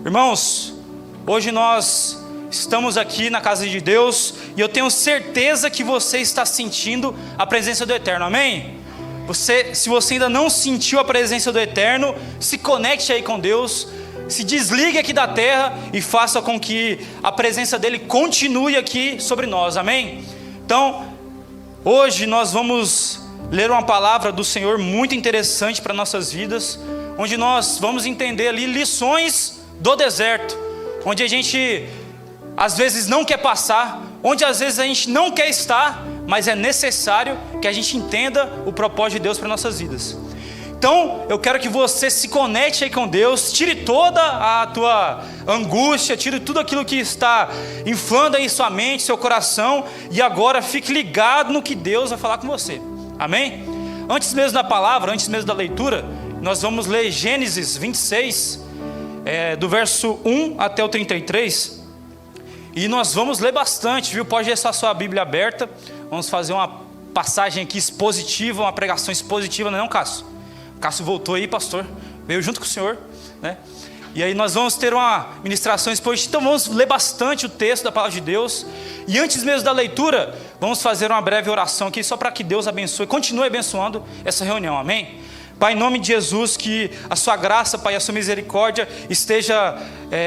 Irmãos, hoje nós estamos aqui na casa de Deus e eu tenho certeza que você está sentindo a presença do Eterno, amém? Se você ainda não sentiu a presença do Eterno, se conecte aí com Deus, se desligue aqui da terra e faça com que a presença dele continue aqui sobre nós, amém? Então, hoje nós vamos ler uma palavra do Senhor muito interessante para nossas vidas, onde nós vamos entender ali lições do deserto, onde a gente às vezes não quer passar, onde às vezes a gente não quer estar, mas é necessário que a gente entenda o propósito de Deus para nossas vidas. Então eu quero que você se conecte aí com Deus, tire toda a tua angústia, tire tudo aquilo que está inflando aí sua mente, seu coração, e agora fique ligado no que Deus vai falar com você, amém? Antes mesmo da palavra, antes mesmo da leitura, nós vamos ler Gênesis 26, do verso 1 até o 33, e nós vamos ler bastante, viu? Pode deixar sua Bíblia aberta. Vamos fazer uma passagem aqui expositiva, uma pregação expositiva, não é não, Cássio? Cássio voltou aí, pastor, veio junto com o senhor, né? E aí nós vamos ter uma ministração expositiva, então vamos ler bastante o texto da palavra de Deus. E antes mesmo da leitura, vamos fazer uma breve oração aqui, só para que Deus abençoe, continue abençoando essa reunião, amém? Pai, em nome de Jesus, que a sua graça, Pai, a sua misericórdia esteja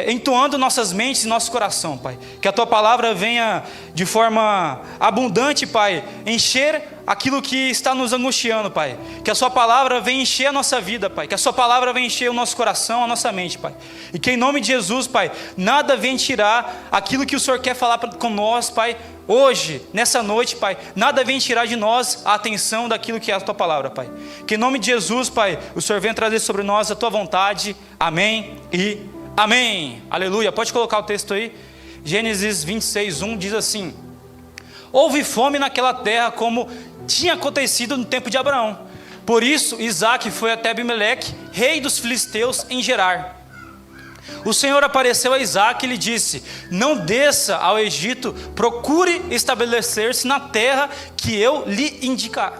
entoando nossas mentes e nosso coração, Pai. Que a tua palavra venha de forma abundante, Pai, encher aquilo que está nos angustiando, Pai. Que a sua palavra venha encher a nossa vida, Pai. Que a sua palavra venha encher o nosso coração, a nossa mente, Pai. E que em nome de Jesus, Pai, nada venha tirar aquilo que o Senhor quer falar com nós, Pai. Hoje, nessa noite, Pai, nada vem tirar de nós a atenção daquilo que é a Tua palavra, Pai. Que em nome de Jesus, Pai, o Senhor venha trazer sobre nós a Tua vontade. Amém e amém. Aleluia. Pode colocar o texto aí. Gênesis 26, 1 diz assim: houve fome naquela terra como tinha acontecido no tempo de Abraão. Por isso, Isaque foi até Abimeleque, rei dos filisteus, em Gerar. O Senhor apareceu a Isaque e lhe disse: não desça ao Egito, procure estabelecer-se na terra que eu lhe indicar.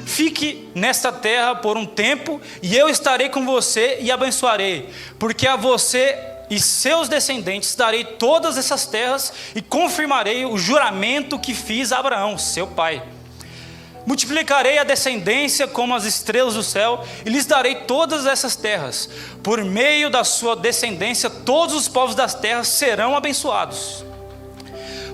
Fique nesta terra por um tempo, e eu estarei com você e abençoarei, porque a você e seus descendentes darei todas essas terras e confirmarei o juramento que fiz a Abraão, seu pai. Multiplicarei a descendência como as estrelas do céu e lhes darei todas essas terras. Por meio da sua descendência, todos os povos das terras serão abençoados.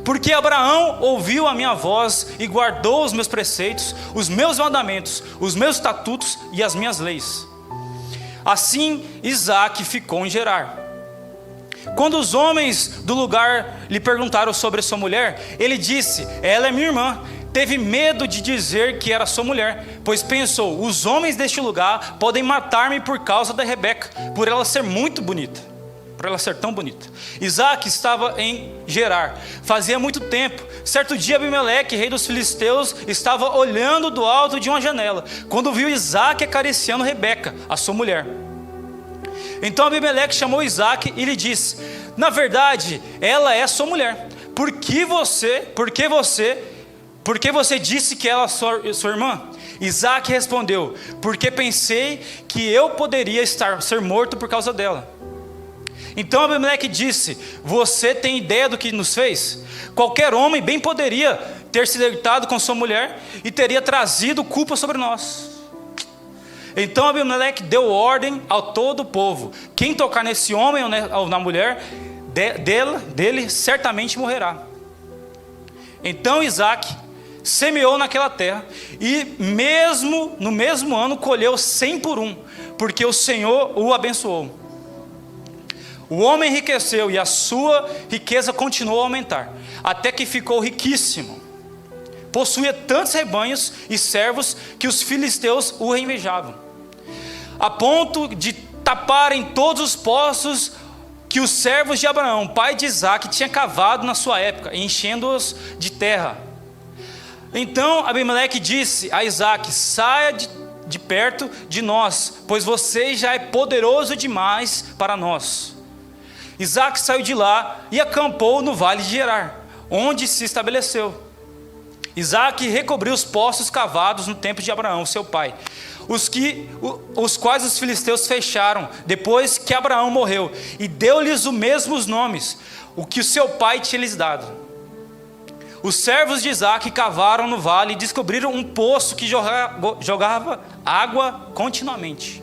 Porque Abraão ouviu a minha voz e guardou os meus preceitos, os meus mandamentos, os meus estatutos e as minhas leis. Assim, Isaque ficou em Gerar. Quando os homens do lugar lhe perguntaram sobre sua mulher, ele disse: ela é minha irmã. Teve medo de dizer que era sua mulher, pois pensou: os homens deste lugar podem matar-me por causa da Rebeca, por ela ser muito bonita, por ela ser tão bonita. Isaque estava em Gerar, fazia muito tempo. Certo dia Abimeleque, rei dos filisteus, estava olhando do alto de uma janela, quando viu Isaque acariciando Rebeca, a sua mulher. Então Abimeleque chamou Isaque e lhe disse: na verdade, ela é sua mulher. Por que você disse que ela é sua irmã? Isaque respondeu: porque pensei que eu poderia ser morto por causa dela. Então Abimeleque disse: você tem ideia do que nos fez? Qualquer homem bem poderia ter se deitado com sua mulher e teria trazido culpa sobre nós. Então Abimeleque deu ordem ao todo o povo: quem tocar nesse homem ou na mulher dele certamente morrerá. Então Isaque semeou naquela terra e no mesmo ano colheu 100 por 1, porque o Senhor o abençoou. O homem enriqueceu e a sua riqueza continuou a aumentar, até que ficou riquíssimo. Possuía tantos rebanhos e servos que os filisteus o invejavam, a ponto de taparem todos os poços que os servos de Abraão, pai de Isaque, tinha cavado na sua época, enchendo-os de terra. Então Abimeleque disse a Isaque: saia de perto de nós, pois você já é poderoso demais para nós. Isaque saiu de lá e acampou no vale de Gerar, onde se estabeleceu. Isaac recobriu os poços cavados no tempo de Abraão, seu pai, os quais os filisteus fecharam depois que Abraão morreu, e deu-lhes os mesmos nomes, o que o seu pai tinha lhes dado. Os servos de Isaac cavaram no vale e descobriram um poço que jogava água continuamente.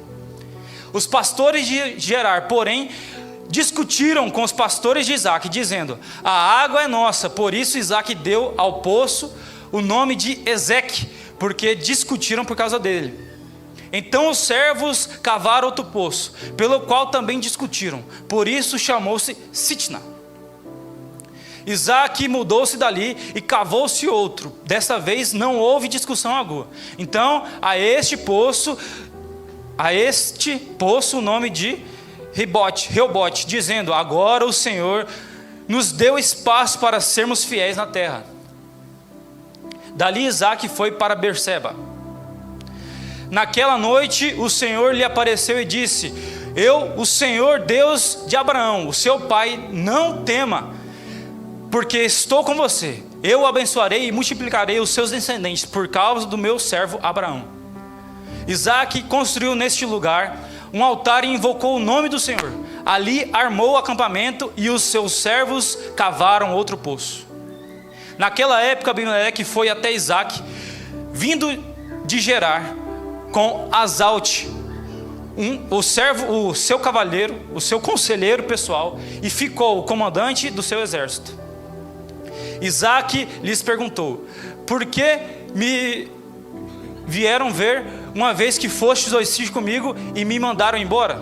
Os pastores de Gerar, porém, discutiram com os pastores de Isaac, dizendo: a água é nossa. Por isso Isaac deu ao poço o nome de Ezeque, porque discutiram por causa dele. Então os servos cavaram outro poço, pelo qual também discutiram. Por isso chamou-se Sitna. Isaac mudou-se dali e cavou-se outro. Dessa vez não houve discussão alguma. Então a este poço o nome de Reobote, dizendo: agora o Senhor nos deu espaço para sermos fiéis na terra. Dali Isaac foi para Berseba. Naquela noite o Senhor lhe apareceu e disse: eu, o Senhor Deus de Abraão, o seu pai, não tema, porque estou com você. Eu o abençoarei e multiplicarei os seus descendentes por causa do meu servo Abraão. Isaac construiu neste lugar um altar e invocou o nome do Senhor. Ali armou o acampamento e os seus servos cavaram outro poço. Naquela época Abimeleque foi até Isaac, vindo de Gerar, com Azalte, o seu cavalheiro, o seu conselheiro pessoal, e ficou o comandante do seu exército. Isaac lhes perguntou: por que me vieram ver, uma vez que fostes hostis comigo e me mandaram embora?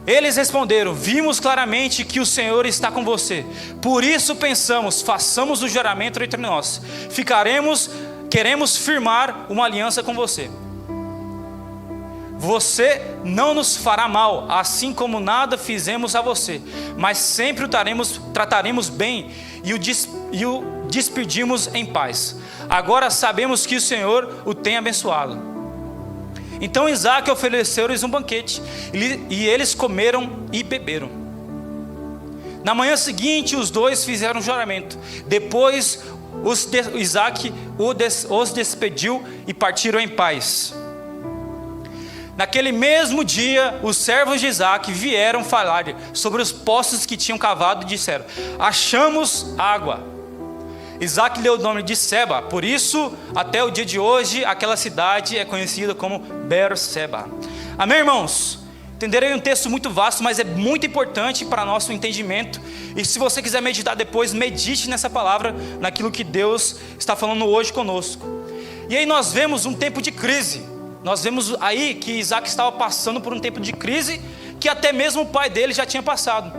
Eles responderam: vimos claramente que o Senhor está com você, por isso pensamos, façamos o juramento entre nós, queremos firmar uma aliança com você. Você não nos fará mal, assim como nada fizemos a você, mas sempre o trataremos bem e o despedimos em paz. Agora sabemos que o Senhor o tem abençoado. Então Isaac ofereceu-lhes um banquete, e eles comeram e beberam. Na manhã seguinte os dois fizeram um juramento. Depois Isaac os despediu e partiram em paz. Naquele mesmo dia, os servos de Isaac vieram falar sobre os poços que tinham cavado e disseram: achamos água. Isaac deu o nome de Seba, por isso, até o dia de hoje, aquela cidade é conhecida como Berseba. Amém, irmãos? Entenderei um texto muito vasto, mas é muito importante para nosso entendimento. E se você quiser meditar depois, medite nessa palavra, naquilo que Deus está falando hoje conosco. E aí nós vemos um tempo de crise. Nós vemos aí que Isaac estava passando por um tempo de crise, que até mesmo o pai dele já tinha passado.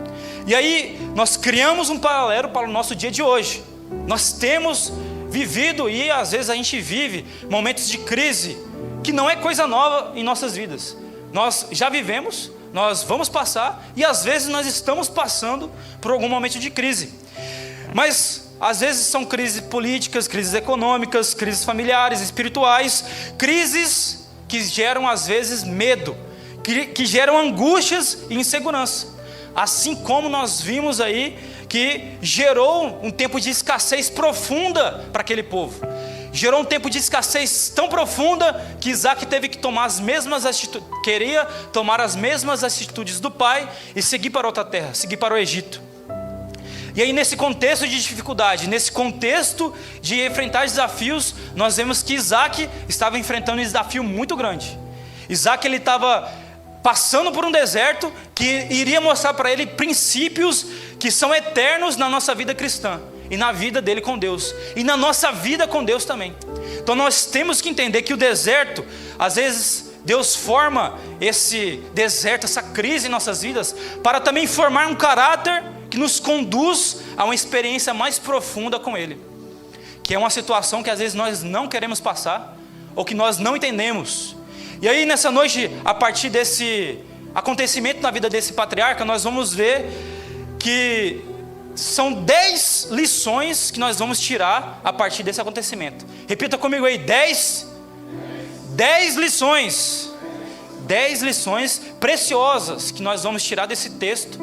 E aí nós criamos um paralelo para o nosso dia de hoje. Nós temos vivido, e às vezes a gente vive, momentos de crise, que não é coisa nova em nossas vidas. Nós já vivemos, nós vamos passar, e às vezes nós estamos passando por algum momento de crise. Mas às vezes são crises políticas, crises econômicas, crises familiares, espirituais, crises que geram às vezes medo, que geram angústias e insegurança. Assim como nós vimos aí que gerou um tempo de escassez profunda para aquele povo. Gerou um tempo de escassez tão profunda que Isaac teve que tomar as mesmas atitudes, queria tomar as mesmas atitudes do pai e seguir para outra terra, seguir para o Egito. E aí nesse contexto de dificuldade, nesse contexto de enfrentar desafios, nós vemos que Isaac estava enfrentando um desafio muito grande. Isaac ele estava passando por um deserto que iria mostrar para ele princípios que são eternos na nossa vida cristã, e na vida dele com Deus, e na nossa vida com Deus também. Então nós temos que entender que o deserto, às vezes Deus forma esse deserto, essa crise em nossas vidas, para também formar um caráter que nos conduz a uma experiência mais profunda com Ele, que é uma situação que às vezes nós não queremos passar, ou que nós não entendemos. E aí nessa noite, a partir desse acontecimento na vida desse patriarca, nós vamos ver que são 10 lições que nós vamos tirar a partir desse acontecimento. Repita comigo aí: 10 lições. 10 lições preciosas que nós vamos tirar desse texto,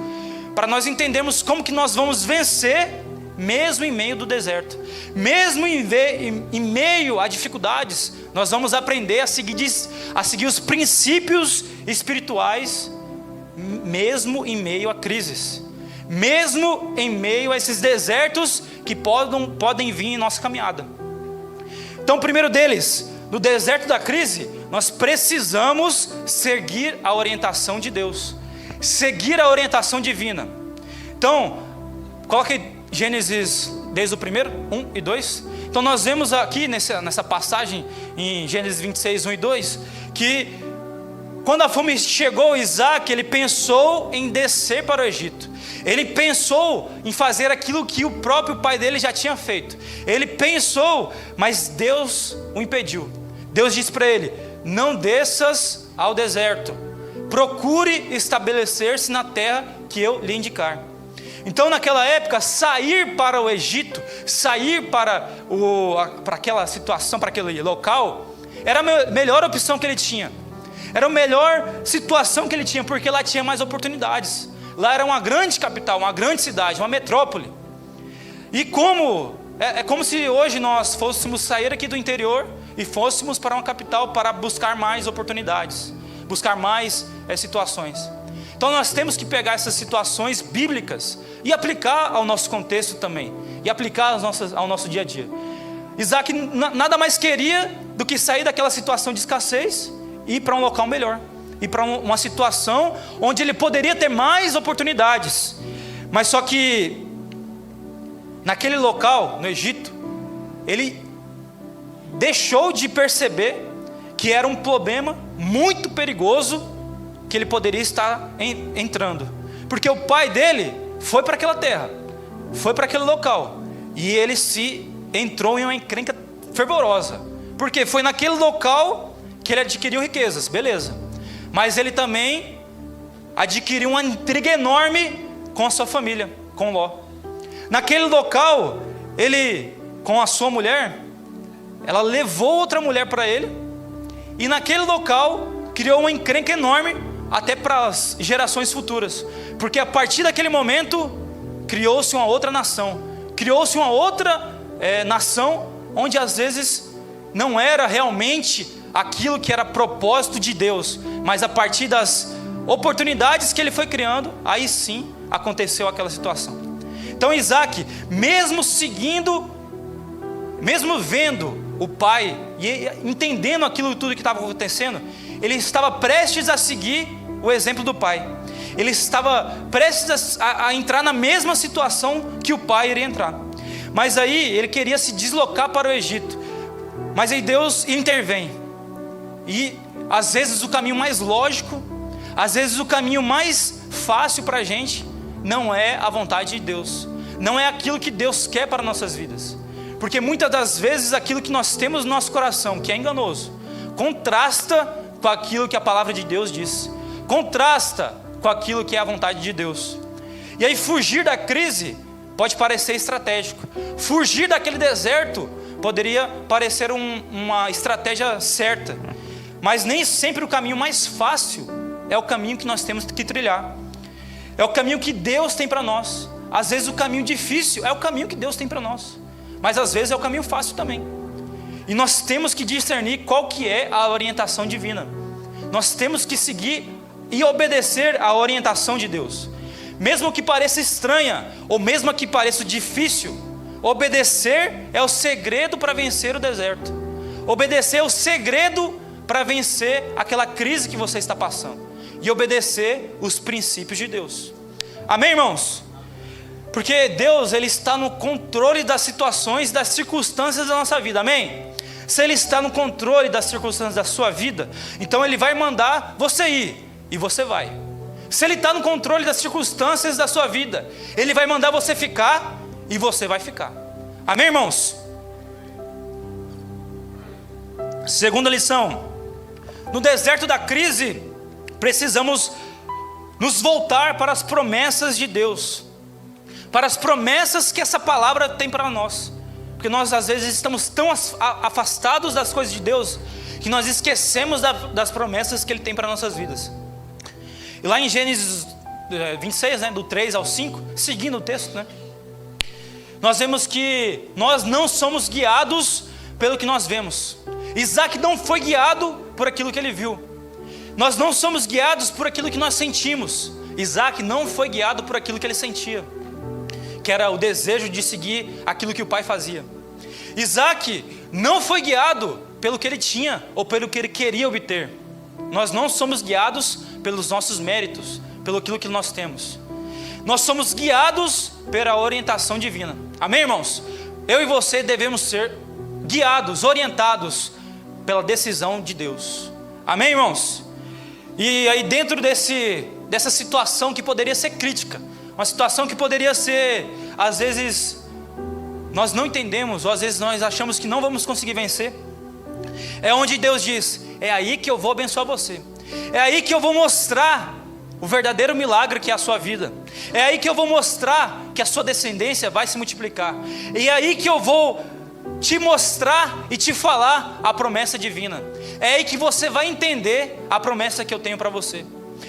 para nós entendermos como que nós vamos vencer mesmo em meio do deserto, mesmo em meio a dificuldades, nós vamos aprender a seguir os princípios espirituais, mesmo em meio a crises, mesmo em meio a esses desertos que podem vir em nossa caminhada. Então, o primeiro deles, no deserto da crise, nós precisamos seguir a orientação de Deus, seguir a orientação divina. Então, coloque Gênesis desde o primeiro, 1 e 2. Então nós vemos aqui nessa passagem em Gênesis 26, 1 e 2, que quando a fome chegou, Isaac, ele pensou em descer para o Egito. Ele pensou em fazer aquilo que o próprio pai dele já tinha feito. Ele pensou, mas Deus o impediu. Deus disse para ele: não desças ao deserto, procure estabelecer-se na terra que eu lhe indicar. Então, naquela época, sair para o Egito, sair para aquela situação, para aquele local, era a melhor opção que ele tinha. Era a melhor situação que ele tinha, porque lá tinha mais oportunidades. Lá era uma grande capital, uma grande cidade, uma metrópole. E é como se hoje nós fôssemos sair aqui do interior e fôssemos para uma capital para buscar mais oportunidades, buscar mais situações. Então nós temos que pegar essas situações bíblicas e aplicar ao nosso contexto também, e aplicar ao nosso dia a dia. Isaac nada mais queria do que sair daquela situação de escassez e ir para um local melhor, ir para uma situação onde ele poderia ter mais oportunidades. Mas só que naquele local, no Egito, ele deixou de perceber que era um problema muito perigoso que ele poderia estar entrando, porque o pai dele foi para aquela terra, foi para aquele local, e ele se entrou em uma encrenca fervorosa, porque foi naquele local que ele adquiriu riquezas, beleza, mas ele também adquiriu uma intriga enorme com a sua família, com Ló. Naquele local, ele, com a sua mulher, ela levou outra mulher para ele, e naquele local criou uma encrenca enorme até para as gerações futuras, porque a partir daquele momento criou-se uma outra nação, criou-se uma outra nação, onde às vezes não era realmente aquilo que era propósito de Deus, mas a partir das oportunidades que ele foi criando, aí sim aconteceu aquela situação. Então Isaac, mesmo vendo o pai e entendendo aquilo tudo que estava acontecendo, ele estava prestes a seguir o exemplo do pai. Ele estava prestes a entrar na mesma situação que o pai iria entrar. Mas aí ele queria se deslocar para o Egito. Mas aí Deus intervém. E às vezes o caminho mais lógico, às vezes o caminho mais fácil para a gente, não é a vontade de Deus. Não é aquilo que Deus quer para nossas vidas. Porque muitas das vezes aquilo que nós temos no nosso coração, que é enganoso, contrasta com aquilo que a palavra de Deus diz, contrasta com aquilo que é a vontade de Deus. E aí fugir da crise pode parecer estratégico, fugir daquele deserto poderia parecer uma estratégia certa, mas nem sempre o caminho mais fácil é o caminho que nós temos que trilhar, é o caminho que Deus tem para nós. Às vezes o caminho difícil é o caminho que Deus tem para nós, mas às vezes é o caminho fácil também. E nós temos que discernir qual que é a orientação divina. Nós temos que seguir e obedecer à orientação de Deus. Mesmo que pareça estranha, ou mesmo que pareça difícil, obedecer é o segredo para vencer o deserto. Obedecer é o segredo para vencer aquela crise que você está passando. E obedecer os princípios de Deus. Amém, irmãos? Porque Deus, Ele está no controle das situações, das circunstâncias da nossa vida, amém? Se Ele está no controle das circunstâncias da sua vida, então Ele vai mandar você ir, e você vai. Se Ele está no controle das circunstâncias da sua vida, Ele vai mandar você ficar, e você vai ficar. Amém, irmãos? Segunda lição: no deserto da crise, precisamos nos voltar para as promessas de Deus, para as promessas que essa palavra tem para nós, porque nós às vezes estamos tão afastados das coisas de Deus, que nós esquecemos das promessas que Ele tem para nossas vidas. E lá em Gênesis 26, do 3 ao 5, seguindo o texto, nós vemos que nós não somos guiados pelo que nós vemos. Isaac não foi guiado por aquilo que ele viu. Nós não somos guiados por aquilo que nós sentimos. Isaac não foi guiado por aquilo que ele sentia, que era o desejo de seguir aquilo que o pai fazia. Isaac não foi guiado pelo que ele tinha ou pelo que ele queria obter. Nós não somos guiados pelos nossos méritos, pelo aquilo que nós temos. Nós somos guiados pela orientação divina. Amém, irmãos? Eu e você devemos ser guiados, orientados pela decisão de Deus. Amém, irmãos? E aí dentro dessa situação que poderia ser crítica, uma situação que poderia ser, às vezes, nós não entendemos, ou às vezes nós achamos que não vamos conseguir vencer, é onde Deus diz: é aí que eu vou abençoar você, é aí que eu vou mostrar o verdadeiro milagre que é a sua vida, é aí que eu vou mostrar que a sua descendência vai se multiplicar, e é aí que eu vou te mostrar e te falar a promessa divina, é aí que você vai entender a promessa que eu tenho para você.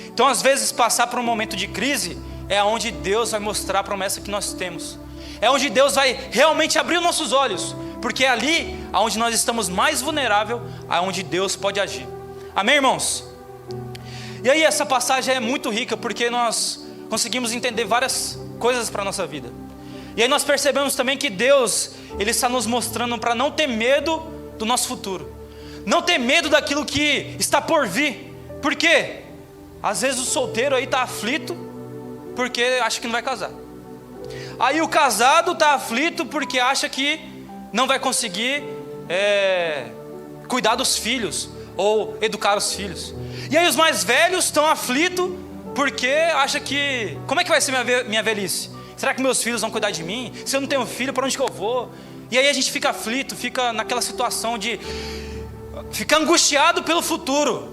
Então às vezes passar por um momento de crise é onde Deus vai mostrar a promessa que nós temos, é onde Deus vai realmente abrir os nossos olhos, porque é ali onde nós estamos mais vulneráveis, aonde Deus pode agir. Amém, irmãos? E aí essa passagem é muito rica, porque nós conseguimos entender várias coisas para a nossa vida. E aí nós percebemos também que Deus, Ele está nos mostrando para não ter medo do nosso futuro, não ter medo daquilo que está por vir. Por quê? Às vezes o solteiro aí está aflito porque acha que não vai casar. Aí o casado está aflito porque acha que não vai conseguir cuidar dos filhos ou educar os filhos. E aí os mais velhos estão aflitos porque acham que, como é que vai ser minha velhice? Será que meus filhos vão cuidar de mim? Se eu não tenho filho, para onde que eu vou? E aí a gente fica aflito, fica naquela situação de ficar angustiado pelo futuro.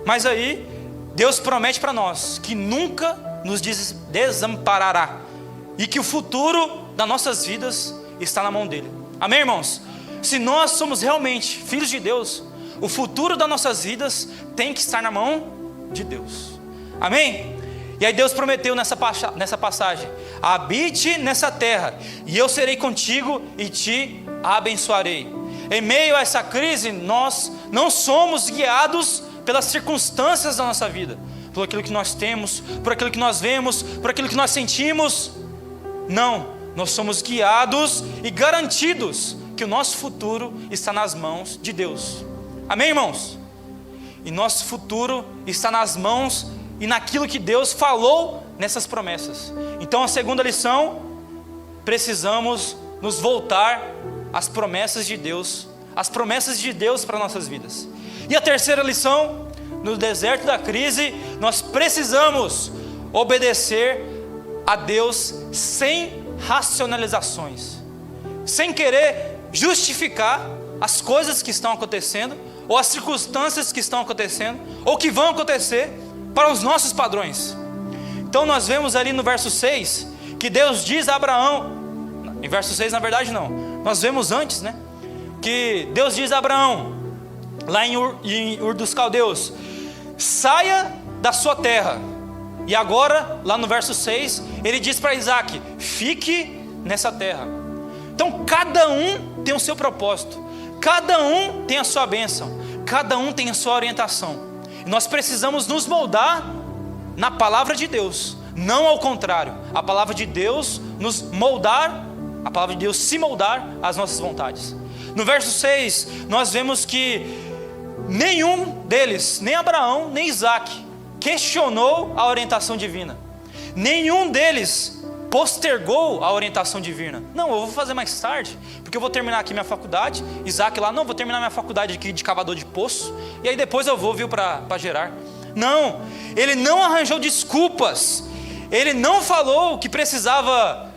Mas aí Deus promete para nós que nunca nos desamparará, e que o futuro das nossas vidas está na mão dele. Amém, irmãos? Se nós somos realmente filhos de Deus, o futuro das nossas vidas tem que estar na mão de Deus. Amém? E aí Deus prometeu nessa passagem: habite nessa terra, e eu serei contigo e te abençoarei. Em meio a essa crise, nós não somos guiados pelas circunstâncias da nossa vida, por aquilo que nós temos, por aquilo que nós vemos, por aquilo que nós sentimos. Não, nós somos guiados e garantidos que o nosso futuro está nas mãos de Deus. Amém, irmãos? E nosso futuro está nas mãos e naquilo que Deus falou nessas promessas. Então a segunda lição: precisamos nos voltar às promessas de Deus, as promessas de Deus para nossas vidas. E a terceira lição: no deserto da crise, nós precisamos obedecer a Deus sem racionalizações, sem querer justificar as coisas que estão acontecendo, ou as circunstâncias que estão acontecendo, ou que vão acontecer para os nossos padrões. Então nós vemos ali no verso 6, que Deus diz a Abraão, em verso 6 na verdade não, nós vemos antes, né? Que Deus diz a Abraão, lá em Ur dos Caldeus: saia da sua terra. E agora, lá no verso 6, ele diz para Isaac: fique nessa terra. Então cada um tem o seu propósito, cada um tem a sua bênção, cada um tem a sua orientação. E nós precisamos nos moldar na palavra de Deus, não ao contrário. A palavra de Deus nos moldar, a palavra de Deus se moldar às nossas vontades. No verso 6, nós vemos que nenhum deles, nem Abraão, nem Isaac, questionou a orientação divina. Nenhum deles postergou a orientação divina. Não, eu vou fazer mais tarde, porque eu vou terminar aqui minha faculdade. Isaac lá: não, vou terminar minha faculdade aqui de cavador de poço, e aí depois eu vou vir para Gerar. Não, ele não arranjou desculpas, ele não falou que precisava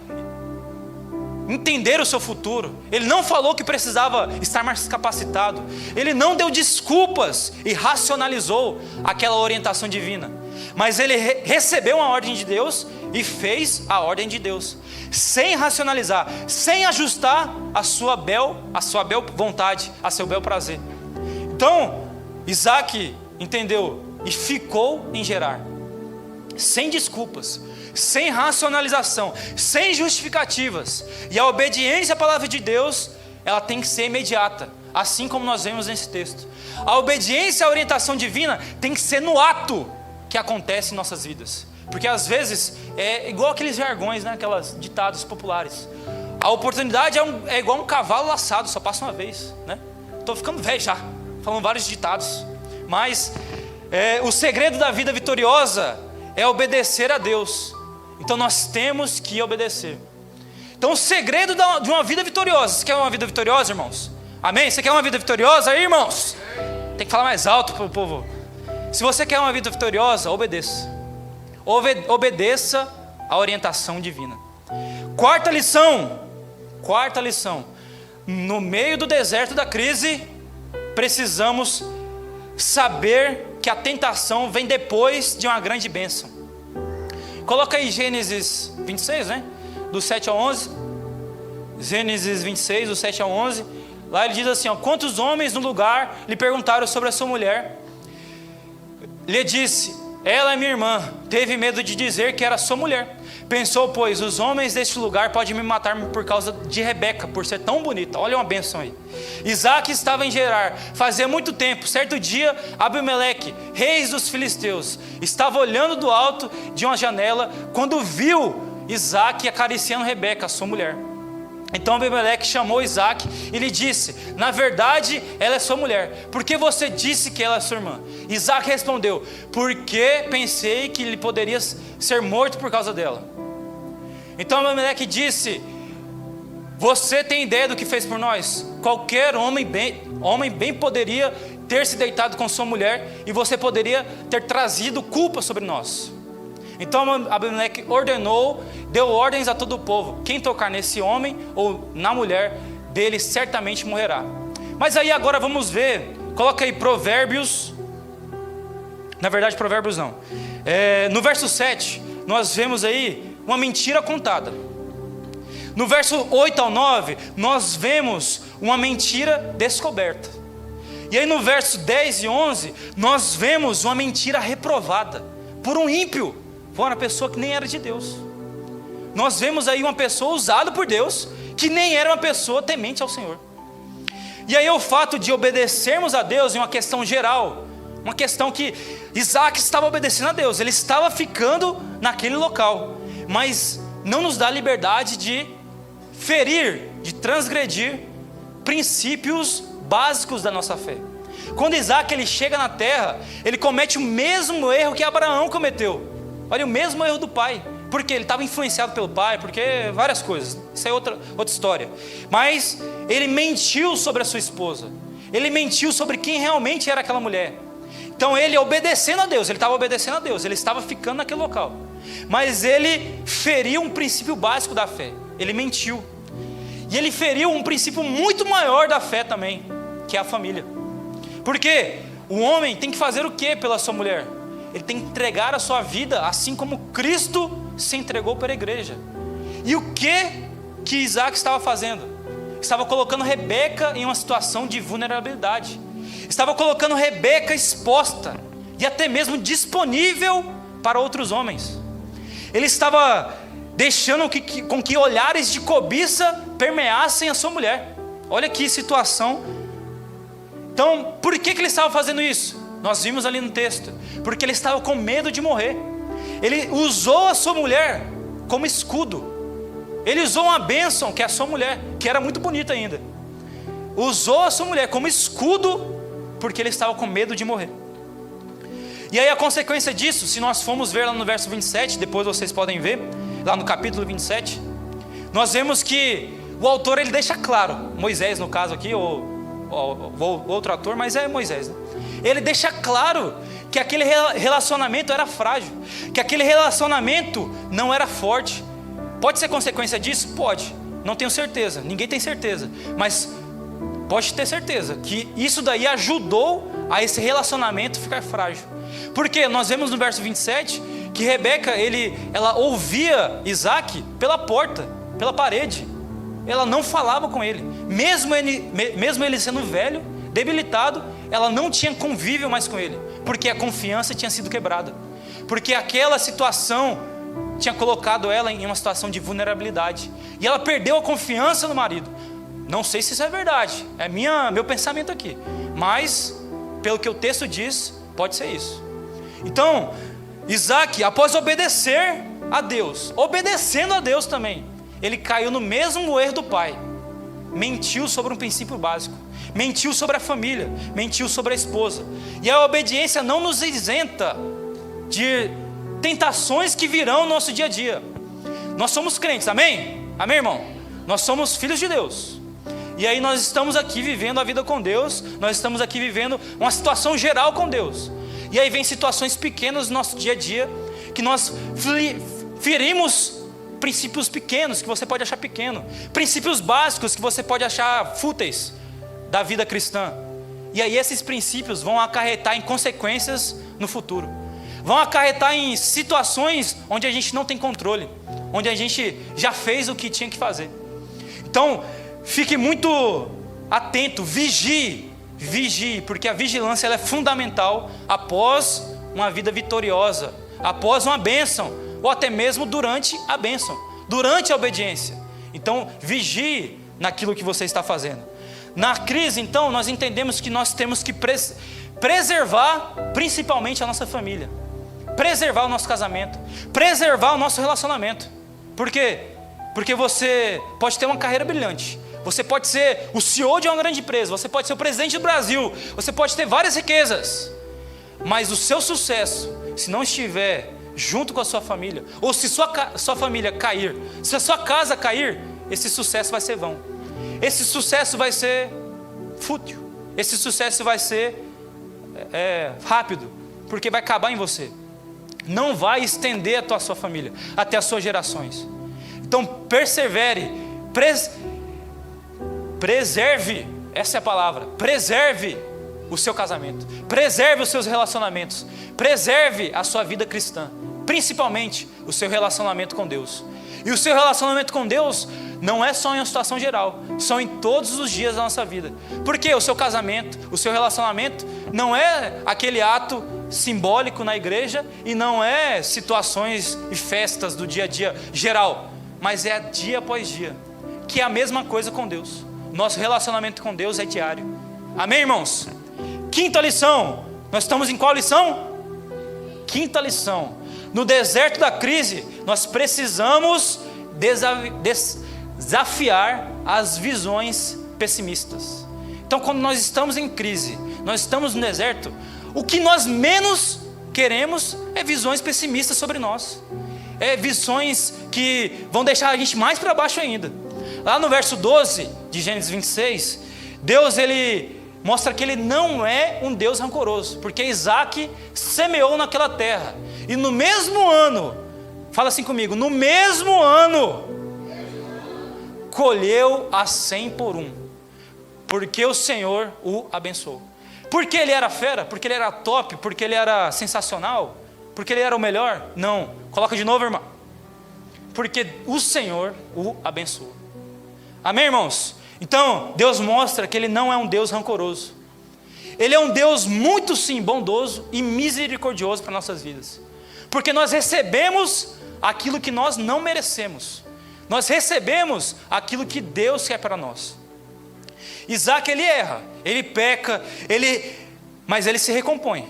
entender o seu futuro, ele não falou que precisava estar mais capacitado, ele não deu desculpas e racionalizou aquela orientação divina, mas ele recebeu uma ordem de Deus e fez a ordem de Deus, sem racionalizar, sem ajustar a sua bel vontade, a seu bel prazer. Então Isaac entendeu e ficou em Gerar, sem desculpas, sem racionalização, sem justificativas. E a obediência à palavra de Deus, ela tem que ser imediata, assim como nós vemos nesse texto. A obediência à orientação divina tem que ser no ato que acontece em nossas vidas. Porque às vezes é igual aqueles jargões, né? Aquelas ditados populares. A oportunidade é igual um cavalo laçado, só passa uma vez, né? Estou ficando velho já, falando vários ditados. Mas o segredo da vida vitoriosa é obedecer a Deus. Então nós temos que obedecer. Então o segredo de uma vida vitoriosa. Você quer uma vida vitoriosa, irmãos? Amém? Você quer uma vida vitoriosa aí, irmãos? Tem que falar mais alto para o povo. Se você quer uma vida vitoriosa, obedeça. Obedeça a orientação divina. Quarta lição. No meio do deserto da crise, precisamos saber que a tentação vem depois de uma grande bênção. Coloca aí Gênesis 26, né? Do 7 ao 11. Gênesis 26, do 7 ao 11. Lá ele diz assim, ó, quantos homens no lugar lhe perguntaram sobre a sua mulher? Lhe disse, ela é minha irmã. Teve medo de dizer que era sua mulher. Pensou, pois, os homens deste lugar podem me matar por causa de Rebeca, por ser tão bonita. Olha uma bênção aí. Isaac estava em Gerar, fazia muito tempo. Certo dia, Abimeleque, rei dos filisteus, estava olhando do alto de uma janela, quando viu Isaac acariciando Rebeca, sua mulher. Então Abimeleque chamou Isaac e lhe disse, na verdade, ela é sua mulher. Por que você disse que ela é sua irmã? Isaac respondeu, porque pensei que ele poderia ser morto por causa dela. Então Abimeleque disse, você tem ideia do que fez por nós? Qualquer homem bem poderia ter se deitado com sua mulher e você poderia ter trazido culpa sobre nós. Então Abimeleque deu ordens a todo o povo, quem tocar nesse homem ou na mulher dele certamente morrerá. Mas aí agora vamos ver, coloca aí Provérbios, na verdade Provérbios não, no verso 7, nós vemos aí uma mentira contada. No verso 8 ao 9, nós vemos uma mentira descoberta. E aí no verso 10 e 11, nós vemos uma mentira reprovada por um ímpio, por uma pessoa que nem era de Deus. Nós vemos aí uma pessoa usada por Deus, que nem era uma pessoa temente ao Senhor. E aí o fato de obedecermos a Deus em uma questão geral, uma questão que Isaac estava obedecendo a Deus, ele estava ficando naquele local, mas não nos dá liberdade de ferir, de transgredir princípios básicos da nossa fé. Quando Isaac ele chega na terra, ele comete o mesmo erro que Abraão cometeu. Olha, o mesmo erro do pai, porque ele estava influenciado pelo pai, porque várias coisas, isso é outra história. Mas ele mentiu sobre a sua esposa, ele mentiu sobre quem realmente era aquela mulher. Então ele obedecendo a Deus, ele estava obedecendo a Deus, ele estava ficando naquele local, mas ele feriu um princípio básico da fé, ele mentiu. E ele feriu um princípio muito maior da fé também, que é a família. Porque o homem tem que fazer o que pela sua mulher? Ele tem que entregar a sua vida, assim como Cristo se entregou para a igreja. E o que Isaac estava fazendo? Estava colocando Rebeca em uma situação de vulnerabilidade. Estava colocando Rebeca exposta e até mesmo disponível para outros homens. Ele estava deixando com que olhares de cobiça permeassem a sua mulher. Olha que situação. Então, por que ele estava fazendo isso? Nós vimos ali no texto. Porque ele estava com medo de morrer. Ele usou a sua mulher como escudo. Ele usou uma bênção, que é a sua mulher, que era muito bonita ainda. Usou a sua mulher como escudo, porque ele estava com medo de morrer. E aí a consequência disso, se nós formos ver lá no verso 27, depois vocês podem ver, lá no capítulo 27, nós vemos que o autor ele deixa claro, Moisés no caso aqui, ou outro ator, mas é Moisés, né? Ele deixa claro que aquele relacionamento era frágil, que aquele relacionamento não era forte. Pode ser consequência disso? Pode, não tenho certeza, ninguém tem certeza, mas pode ter certeza que isso daí ajudou a esse relacionamento ficar frágil. Porque nós vemos no verso 27 que Rebeca, ela ouvia Isaac pela porta, pela parede. Ela não falava com ele, mesmo ele sendo velho, debilitado, ela não tinha convívio mais com ele, porque a confiança tinha sido quebrada, porque aquela situação tinha colocado ela em uma situação de vulnerabilidade. E ela perdeu a confiança no marido. Não sei se isso é verdade, é meu pensamento aqui. Mas, pelo que o texto diz, pode ser isso. Então, Isaac, após obedecer a Deus, obedecendo a Deus também, ele caiu no mesmo erro do pai. Mentiu sobre um princípio básico. Mentiu sobre a família, mentiu sobre a esposa. E a obediência não nos isenta de tentações que virão no nosso dia a dia. Nós somos crentes, amém? Amém, irmão? Nós somos filhos de Deus. E aí nós estamos aqui vivendo a vida com Deus. Nós estamos aqui vivendo uma situação geral com Deus. E aí vem situações pequenas no nosso dia a dia, que nós ferimos princípios pequenos, que você pode achar pequeno, princípios básicos que você pode achar fúteis da vida cristã. E aí esses princípios vão acarretar em consequências no futuro. Vão acarretar em situações onde a gente não tem controle, onde a gente já fez o que tinha que fazer. Então, fique muito atento, vigie, porque a vigilância ela é fundamental após uma vida vitoriosa, após uma bênção, ou até mesmo durante a bênção, durante a obediência. Então, vigie naquilo que você está fazendo. Na crise, então, nós entendemos que nós temos que preservar principalmente a nossa família, preservar o nosso casamento, preservar o nosso relacionamento. Por quê? Porque você pode ter uma carreira brilhante, você pode ser o CEO de uma grande empresa, você pode ser o presidente do Brasil, você pode ter várias riquezas, mas o seu sucesso, se não estiver junto com a sua família, ou se sua família cair, se a sua casa cair, esse sucesso vai ser vão. Esse sucesso vai ser fútil. Esse sucesso vai ser rápido, porque vai acabar em você. Não vai estender até a sua família, até as suas gerações. Então persevere, preserve, essa é a palavra, preserve o seu casamento, preserve os seus relacionamentos, preserve a sua vida cristã, principalmente o seu relacionamento com Deus. E o seu relacionamento com Deus não é só em uma situação geral, são em todos os dias da nossa vida. Porque o seu casamento, o seu relacionamento não é aquele ato simbólico na igreja e não é situações e festas do dia a dia geral, mas é dia após dia, que é a mesma coisa com Deus. Nosso relacionamento com Deus é diário. Amém, irmãos? Quinta lição, nós estamos em qual lição? Quinta lição. No deserto da crise, nós precisamos desafiar as visões pessimistas. Então, quando nós estamos em crise, nós estamos no deserto, o que nós menos queremos é visões pessimistas sobre nós. É visões que vão deixar a gente mais para baixo ainda. Lá no verso 12 de Gênesis 26, Deus ele mostra que ele não é um Deus rancoroso, porque Isaac semeou naquela terra, e no mesmo ano, fala assim comigo, no mesmo ano, colheu a 100 por 1, porque o Senhor o abençoou. Porque ele era fera? Porque ele era top? Porque ele era sensacional? Porque ele era o melhor? Não, coloca de novo, irmão. Porque o Senhor o abençoou. Amém, irmãos? Então, Deus mostra que Ele não é um Deus rancoroso. Ele é um Deus muito sim, bondoso e misericordioso para nossas vidas. Porque nós recebemos aquilo que nós não merecemos. Nós recebemos aquilo que Deus quer para nós. Isaac, ele erra, ele peca, mas ele se recompõe.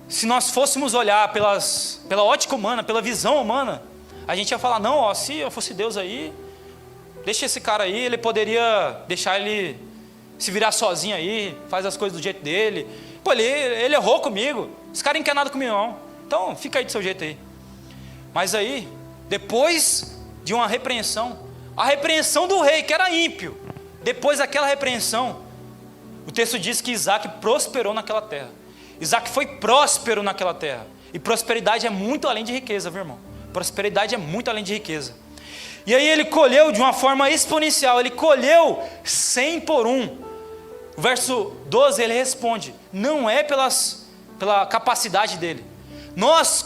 Se nós fôssemos olhar pela ótica humana, pela visão humana, a gente ia falar, não, se eu fosse Deus aí, deixa esse cara aí, ele poderia deixar ele se virar sozinho aí, faz as coisas do jeito dele. Pô, ele errou comigo, esse cara não quer nada comigo não, então fica aí do seu jeito aí. Mas aí, depois de uma repreensão, a repreensão do rei, que era ímpio, depois daquela repreensão, o texto diz que Isaac prosperou naquela terra. Isaac foi próspero naquela terra. E prosperidade é muito além de riqueza, viu, irmão? Prosperidade é muito além de riqueza. E aí ele colheu de uma forma exponencial, ele colheu 100 por 1. O verso 12 ele responde, não é pela capacidade dele.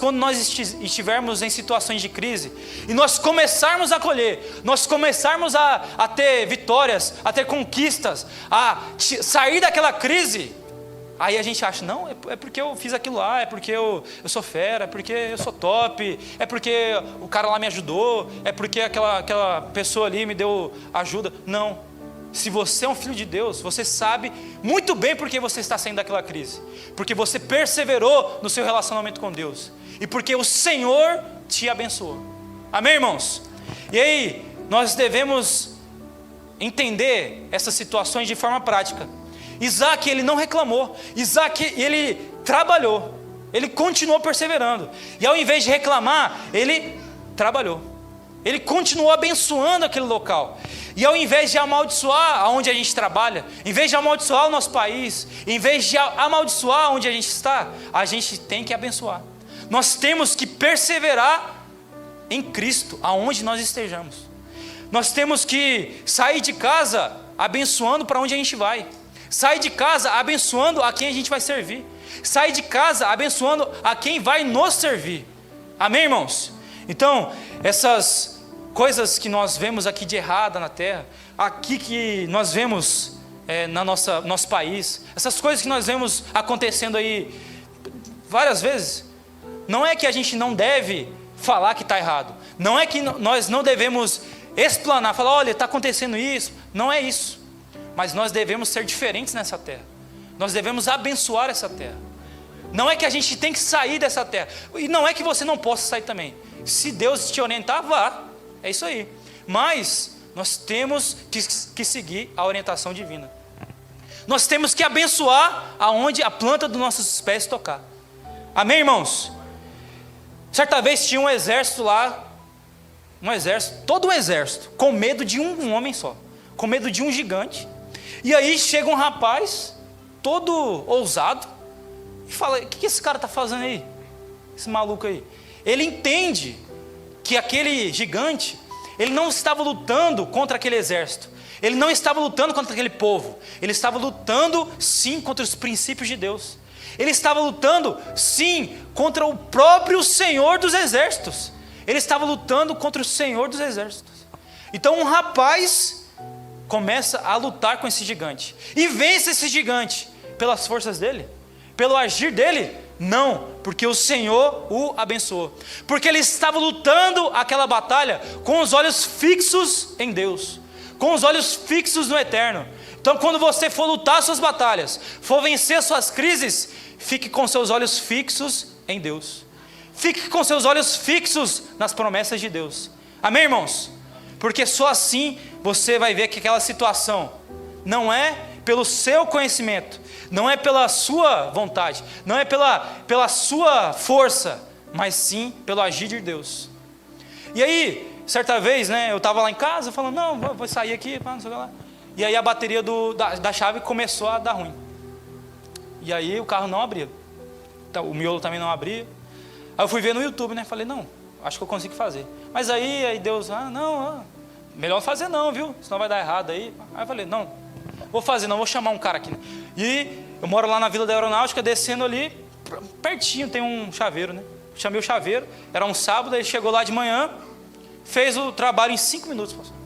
Quando nós estivermos em situações de crise, e nós começarmos a colher, nós começarmos a ter vitórias, a ter conquistas, a sair daquela crise, Aí a gente acha, não, é porque eu fiz aquilo lá, é porque eu sou fera, é porque eu sou top, é porque o cara lá me ajudou, é porque aquela pessoa ali me deu ajuda. Não. Se você é um filho de Deus, você sabe muito bem por que você está saindo daquela crise. Porque você perseverou no seu relacionamento com Deus. E porque o Senhor te abençoou. Amém, irmãos? E aí, nós devemos entender essas situações de forma prática. Isaac, ele não reclamou. Isaac, ele trabalhou. Ele continuou perseverando. E ao invés de reclamar, ele trabalhou. Ele continuou abençoando aquele local. E ao invés de amaldiçoar aonde a gente trabalha, em vez de amaldiçoar o nosso país, em vez de amaldiçoar onde a gente está, a gente tem que abençoar. Nós temos que perseverar em Cristo, aonde nós estejamos. Nós temos que sair de casa abençoando para onde a gente vai. Sair de casa abençoando a quem a gente vai servir. Sair de casa abençoando a quem vai nos servir. Amém, irmãos? Então, essas coisas que nós vemos aqui de errada na terra, aqui que nós vemos no nosso país, essas coisas que nós vemos acontecendo aí várias vezes, não é que a gente não deve falar que está errado, não é que nós não devemos explanar, falar, olha, está acontecendo isso, não é isso, mas nós devemos ser diferentes nessa terra, nós devemos abençoar essa terra, não é que a gente tem que sair dessa terra, e não é que você não possa sair também, se Deus te orientar, vá, é isso aí, mas nós temos que seguir a orientação divina, nós temos que abençoar aonde a planta dos nossos pés tocar, amém, irmãos? Certa vez tinha um exército lá, todo um exército, com medo de um homem só, com medo de um gigante, e aí chega um rapaz, todo ousado, e fala, o que esse cara está fazendo aí? Esse maluco aí. Ele entende que aquele gigante, ele não estava lutando contra aquele exército, ele não estava lutando contra aquele povo, ele estava lutando sim contra os princípios de Deus, ele estava lutando sim contra o próprio Senhor dos exércitos, ele estava lutando contra o Senhor dos exércitos. Então um rapaz começa a lutar com esse gigante, e vence esse gigante, pelas forças dele, pelo agir dele? Não, porque o Senhor o abençoou, porque ele estava lutando aquela batalha com os olhos fixos em Deus, com os olhos fixos no eterno. Então quando você for lutar suas batalhas, for vencer suas crises, fique com seus olhos fixos em Deus, fique com seus olhos fixos nas promessas de Deus, amém, irmãos? Porque só assim você vai ver que aquela situação não é pelo seu conhecimento, não é pela sua vontade, não é pela sua força, mas sim pelo agir de Deus. E aí, certa vez, eu estava lá em casa, falando, não, vou sair aqui, não sei lá. E aí a bateria da chave começou a dar ruim. E aí o carro não abria, o miolo também não abria. Aí eu fui ver no YouTube, falei, não, acho que eu consigo fazer. Mas aí Deus, melhor fazer não, viu, senão vai dar errado aí. Aí eu falei, não, vou fazer não, vou chamar um cara aqui. E eu moro lá na Vila da Aeronáutica, descendo ali, pertinho tem um chaveiro, Chamei o chaveiro, era um sábado, ele chegou lá de manhã, fez o trabalho em 5 minutos, pastor.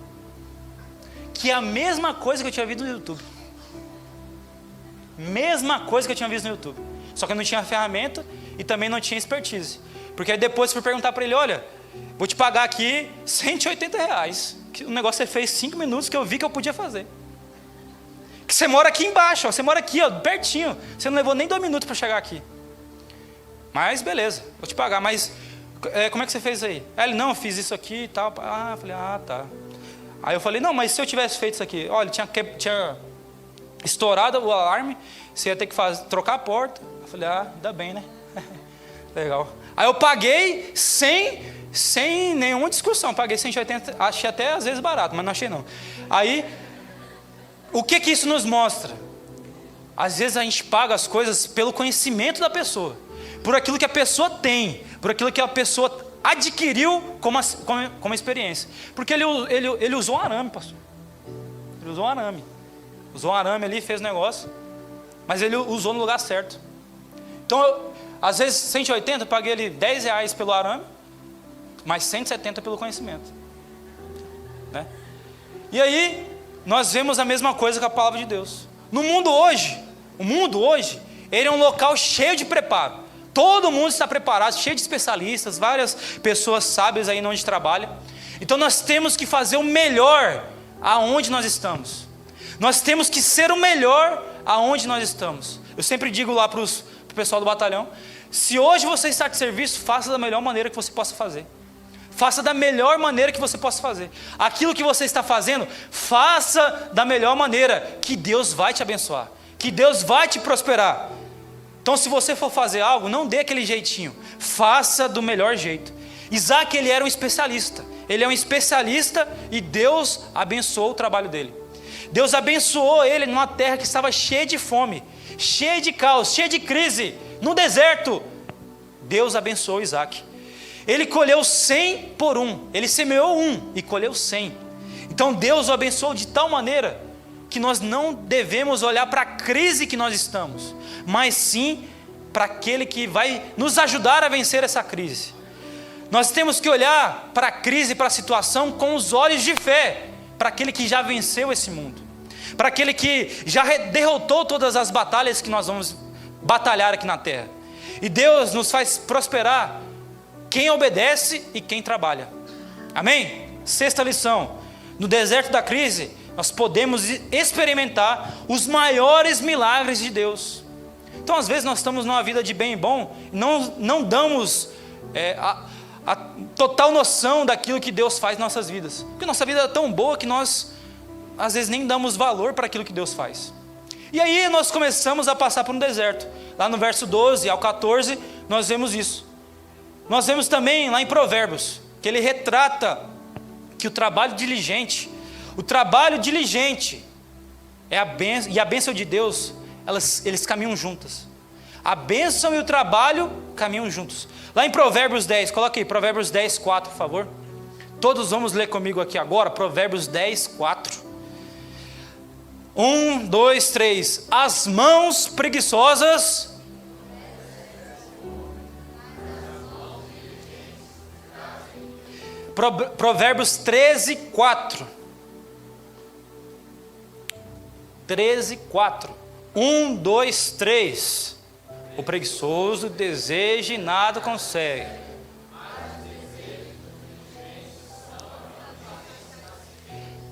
Que é a mesma coisa que eu tinha visto no YouTube. Mesma coisa que eu tinha visto no YouTube. Só que eu não tinha ferramenta e também não tinha expertise. Porque aí depois fui perguntar para ele, olha, vou te pagar aqui R$180. Que o negócio você fez 5 minutos que eu vi que eu podia fazer. Que você mora aqui embaixo, você mora aqui, pertinho. Você não levou nem 2 minutos para chegar aqui. Mas beleza, vou te pagar. Mas como é que você fez aí? Ele, não, eu fiz isso aqui e tal. Eu falei, tá. Aí eu falei, não, mas se eu tivesse feito isso aqui, olha, tinha estourado o alarme, você ia ter que trocar a porta. Eu falei, ainda bem, né? Legal. Aí eu paguei sem nenhuma discussão, paguei 180, achei até às vezes barato, mas não achei não. Aí, o que isso nos mostra? Às vezes a gente paga as coisas pelo conhecimento da pessoa, por aquilo que a pessoa tem, por aquilo que a pessoa adquiriu como experiência. Porque ele usou um arame, pastor. Ele usou um arame. Usou um arame ali, fez o negócio, mas ele usou no lugar certo. Então, às vezes 180, eu paguei ele R$10 pelo arame, mais 170 pelo conhecimento, E aí nós vemos a mesma coisa com a palavra de Deus. O mundo hoje, ele é um local cheio de preparo. Todo mundo está preparado, cheio de especialistas, várias pessoas sábias aí onde trabalha. Então nós temos que fazer o melhor aonde nós estamos. Nós temos que ser o melhor aonde nós estamos. Eu sempre digo lá para o pessoal do batalhão, se hoje você está de serviço, faça da melhor maneira que você possa fazer. Faça da melhor maneira que você possa fazer. Aquilo que você está fazendo, faça da melhor maneira, que Deus vai te abençoar, que Deus vai te prosperar. Então se você for fazer algo, não dê aquele jeitinho, faça do melhor jeito. Isaac, ele era um especialista, ele é um especialista e Deus abençoou o trabalho dele. Deus abençoou ele numa terra que estava cheia de fome, cheia de caos, cheia de crise, no deserto. Deus abençoou Isaac. Ele colheu 100 por 1, ele semeou 1 e colheu 100. Então Deus o abençoou de tal maneira que nós não devemos olhar para a crise que nós estamos, mas sim para aquele que vai nos ajudar a vencer essa crise. Nós temos que olhar para a crise, para a situação com os olhos de fé, para aquele que já venceu esse mundo, para aquele que já derrotou todas as batalhas que nós vamos batalhar aqui na terra. E Deus nos faz prosperar quem obedece e quem trabalha. Amém? Sexta lição: no deserto da crise, nós podemos experimentar os maiores milagres de Deus. Então, às vezes, nós estamos numa vida de bem e bom, não damos a total noção daquilo que Deus faz em nossas vidas. Porque nossa vida é tão boa que nós, às vezes, nem damos valor para aquilo que Deus faz. E aí, nós começamos a passar por um deserto. Lá no verso 12 ao 14, nós vemos isso. Nós vemos também lá em Provérbios, que ele retrata que o trabalho diligente é a bênção, e a bênção de Deus, eles caminham juntas. A bênção e o trabalho caminham juntos. Lá em Provérbios 10, coloca aí, Provérbios 10, 4, por favor. Todos vamos ler comigo aqui agora, Provérbios 10, 4. 1, 2, 3. As mãos preguiçosas... Provérbios 13, 4. 13, 4. 1, 2, 3. O preguiçoso deseja e nada consegue.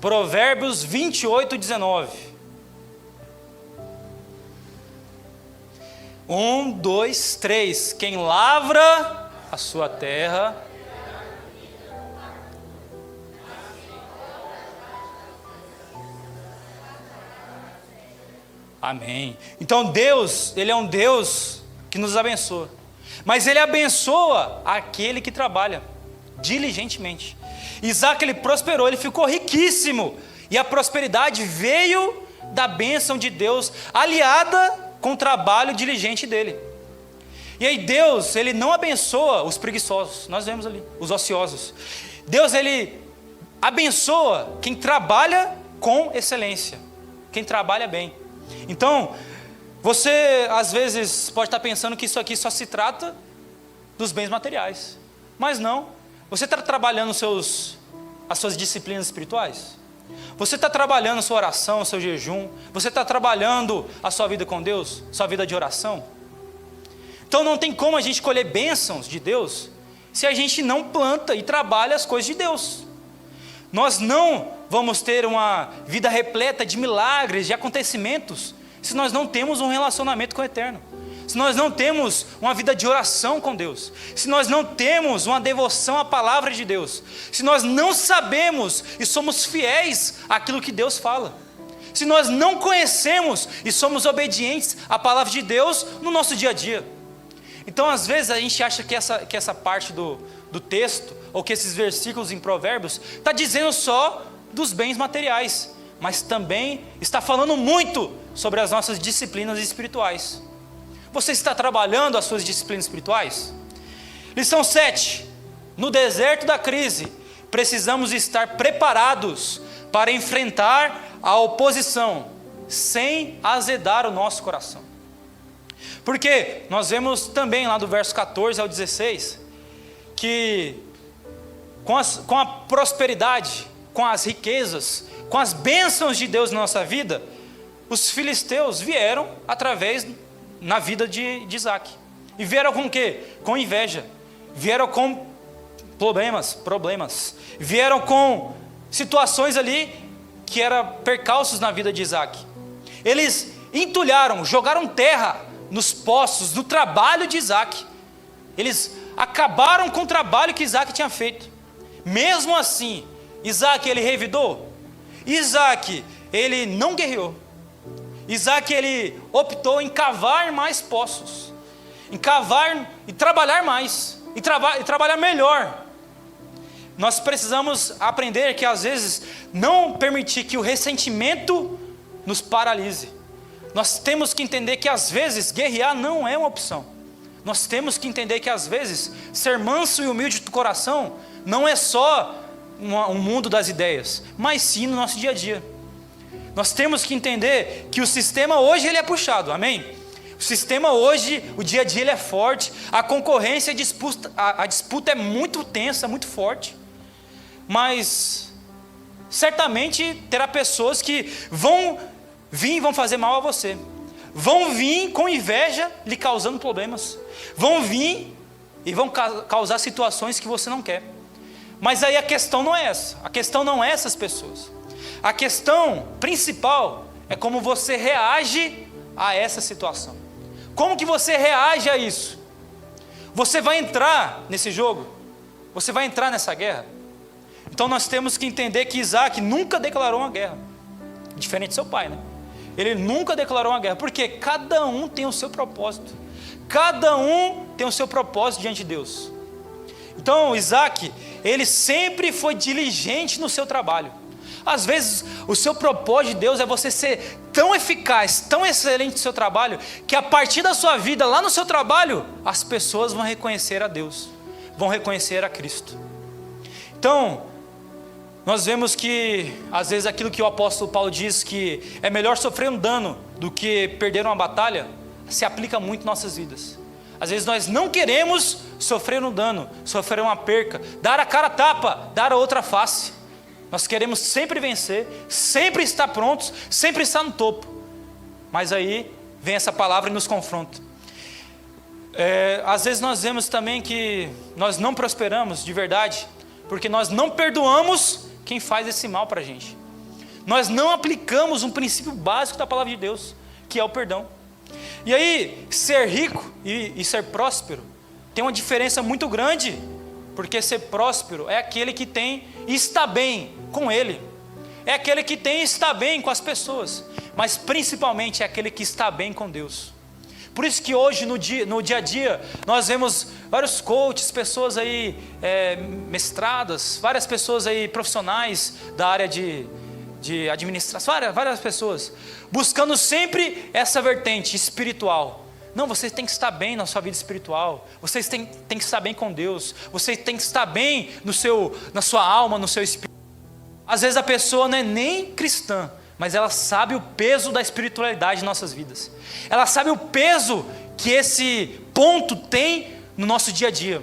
Provérbios 28, 19. 1, 2, 3. Quem lavra a sua terra... Amém. Então Deus, ele é um Deus que nos abençoa. Mas ele abençoa aquele que trabalha diligentemente. Isaac, ele prosperou, ele ficou riquíssimo. E a prosperidade veio da bênção de Deus, aliada com o trabalho diligente dele. E aí Deus, ele não abençoa os preguiçosos. Nós vemos ali, os ociosos. Deus, ele abençoa quem trabalha com excelência. Quem trabalha bem. Então, você às vezes pode estar pensando que isso aqui só se trata dos bens materiais. Mas não. Você está trabalhando as suas disciplinas espirituais? Você está trabalhando a sua oração, o seu jejum? Você está trabalhando a sua vida com Deus? Sua vida de oração? Então não tem como a gente colher bênçãos de Deus se a gente não planta e trabalha as coisas de Deus. Nós não vamos ter uma vida repleta de milagres, de acontecimentos, se nós não temos um relacionamento com o Eterno. Se nós não temos uma vida de oração com Deus. Se nós não temos uma devoção à palavra de Deus. Se nós não sabemos e somos fiéis àquilo que Deus fala. Se nós não conhecemos e somos obedientes à palavra de Deus no nosso dia a dia. Então, às vezes, a gente acha que essa parte do texto, ou que esses versículos em Provérbios, está dizendo só dos bens materiais, mas também está falando muito sobre as nossas disciplinas espirituais. Você está trabalhando as suas disciplinas espirituais? Lição 7. No deserto da crise, precisamos estar preparados para enfrentar a oposição, sem azedar o nosso coração. Porque nós vemos também lá do verso 14 ao 16, que com a prosperidade, com as riquezas, com as bênçãos de Deus na nossa vida, os filisteus vieram através na vida de Isaac. E vieram com o quê? Com inveja. Vieram com problemas. Vieram com situações ali que eram percalços na vida de Isaac. Eles entulharam, jogaram terra nos poços, no trabalho de Isaac. Eles acabaram com o trabalho que Isaac tinha feito. Mesmo assim, Isaac, ele revidou. Isaac, ele não guerreou. Isaac, ele optou em cavar mais poços, em cavar e trabalhar mais, e trabalhar melhor. Nós precisamos aprender que às vezes não permitir que o ressentimento nos paralise. Nós temos que entender que às vezes guerrear não é uma opção. Nós temos que entender que às vezes ser manso e humilde do coração não é só um mundo das ideias, mas sim no nosso dia a dia. Nós temos que entender que o sistema hoje ele é puxado, amém? O sistema hoje, o dia a dia ele é forte, a concorrência, a disputa é muito tensa, muito forte. Mas certamente terá pessoas que vão vir e vão fazer mal a você. Vão vir com inveja lhe causando problemas. Vão vir e vão causar situações que você não quer. Mas aí a questão não é essa. A questão não é essas pessoas. A questão principal é como você reage a essa situação. Como que você reage a isso? Você vai entrar nesse jogo? Você vai entrar nessa guerra? Então nós temos que entender que Isaac nunca declarou uma guerra. Diferente de seu pai, né? Ele nunca declarou uma guerra, porque cada um tem o seu propósito. Cada um tem o seu propósito diante de Deus. Então Isaac, ele sempre foi diligente no seu trabalho. Às vezes o seu propósito de Deus é você ser tão eficaz, tão excelente no seu trabalho, que a partir da sua vida, lá no seu trabalho, as pessoas vão reconhecer a Deus, vão reconhecer a Cristo. Então, nós vemos que, às vezes, aquilo que o apóstolo Paulo diz, que é melhor sofrer um dano do que perder uma batalha, se aplica muito em nossas vidas. Às vezes nós não queremos sofrer um dano, sofrer uma perca, dar a cara a tapa, dar a outra face. Nós queremos sempre vencer, sempre estar prontos, sempre estar no topo. Mas aí vem essa palavra e nos confronta. Às vezes nós vemos também que nós não prosperamos de verdade, porque nós não perdoamos quem faz esse mal para a gente. Nós não aplicamos um princípio básico da palavra de Deus, que é o perdão. E aí, ser rico e ser próspero tem uma diferença muito grande, porque ser próspero é aquele que tem e está bem com ele, é aquele que tem e está bem com as pessoas, mas principalmente é aquele que está bem com Deus. Por isso que hoje no dia a dia nós vemos vários coaches, pessoas aí mestradas, várias pessoas aí profissionais da área de administração, várias pessoas buscando sempre essa vertente espiritual. Não, você tem que estar bem na sua vida espiritual, você tem que estar bem com Deus, você tem que estar bem na sua alma, no seu espírito. Às vezes a pessoa não é nem cristã, mas ela sabe o peso da espiritualidade em nossas vidas. Ela sabe o peso que esse ponto tem no nosso dia a dia.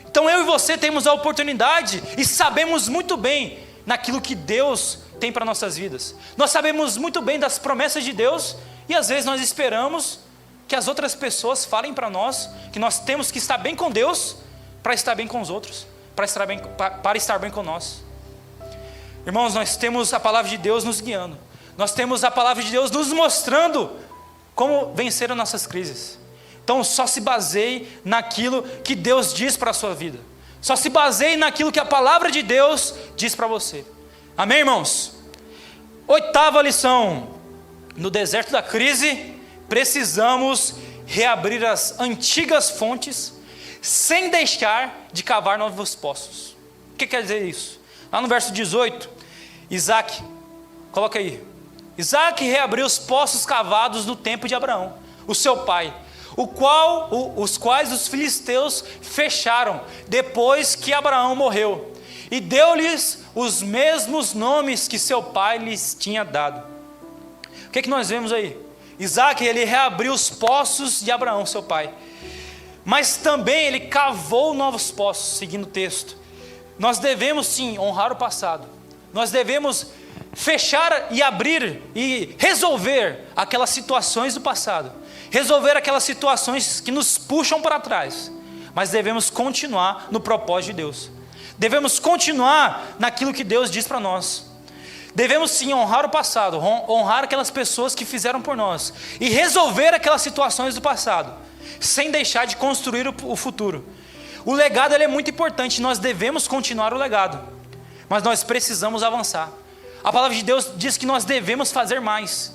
Então eu e você temos a oportunidade e sabemos muito bem naquilo que Deus tem para nossas vidas. Nós sabemos muito bem das promessas de Deus e às vezes nós esperamos que as outras pessoas falem para nós que nós temos que estar bem com Deus para estar bem com os outros, para estar bem com nós. Irmãos, nós temos a palavra de Deus nos guiando. Nós temos a palavra de Deus nos mostrando como vencer as nossas crises. Então só se baseie naquilo que Deus diz para a sua vida. Só se baseie naquilo que a palavra de Deus diz para você. Amém, irmãos? 8ª lição. No deserto da crise, precisamos reabrir as antigas fontes sem deixar de cavar novos poços. O que quer dizer isso? Lá no verso 18, Isaac, coloca aí. Isaac reabriu os poços cavados no tempo de Abraão, o seu pai, os quais os filisteus fecharam depois que Abraão morreu, e deu-lhes os mesmos nomes que seu pai lhes tinha dado. O que nós vemos aí? Isaac, ele reabriu os poços de Abraão, seu pai, mas também ele cavou novos poços, seguindo o texto. Nós devemos sim honrar o passado, nós devemos fechar e abrir e resolver aquelas situações do passado, resolver aquelas situações que nos puxam para trás, mas devemos continuar no propósito de Deus. Devemos continuar naquilo que Deus diz para nós. Devemos sim honrar o passado, honrar aquelas pessoas que fizeram por nós e resolver aquelas situações do passado, sem deixar de construir o futuro. O legado ele é muito importante, nós devemos continuar o legado, mas nós precisamos avançar. A palavra de Deus diz que nós devemos fazer mais.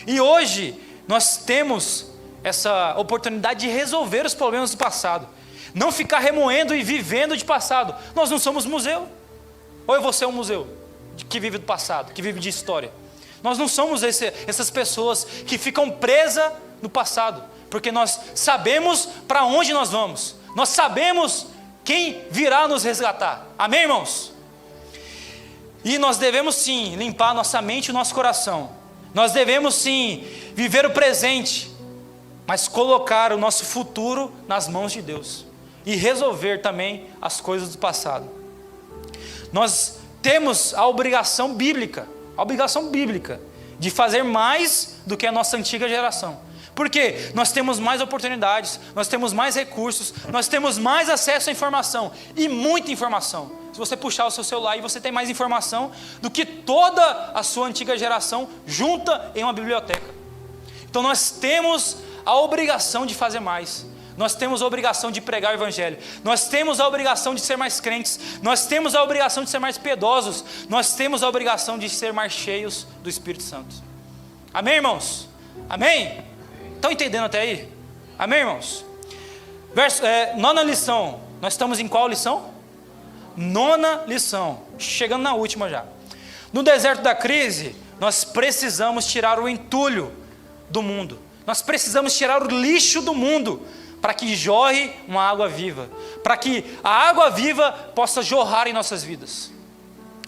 E hoje nós temos essa oportunidade de resolver os problemas do passado. Não ficar remoendo e vivendo de passado. Nós não somos museu. Ou você é um museu que vive do passado, que vive de história. Nós não somos essas pessoas que ficam presas no passado, porque nós sabemos para onde nós vamos. Nós sabemos quem virá nos resgatar. Amém, irmãos? E nós devemos sim limpar nossa mente e nosso coração. Nós devemos sim viver o presente, mas colocar o nosso futuro nas mãos de Deus e resolver também as coisas do passado. Nós temos a obrigação bíblica de fazer mais do que a nossa antiga geração. Porque nós temos mais oportunidades, nós temos mais recursos, nós temos mais acesso à informação e muita informação. Se você puxar o seu celular, você tem mais informação do que toda a sua antiga geração junta em uma biblioteca. Então nós temos a obrigação de fazer mais. Nós temos a obrigação de pregar o evangelho. Nós temos a obrigação de ser mais crentes. Nós temos a obrigação de ser mais piedosos. Nós temos a obrigação de ser mais cheios do Espírito Santo. Amém, irmãos? Amém? Estão entendendo até aí? Amém, irmãos? Nona lição. Nós estamos em qual lição? Nona lição. Chegando na última já. No deserto da crise, nós precisamos tirar o entulho do mundo. Nós precisamos tirar o lixo do mundo para que jorre uma água viva. Para que a água viva possa jorrar em nossas vidas.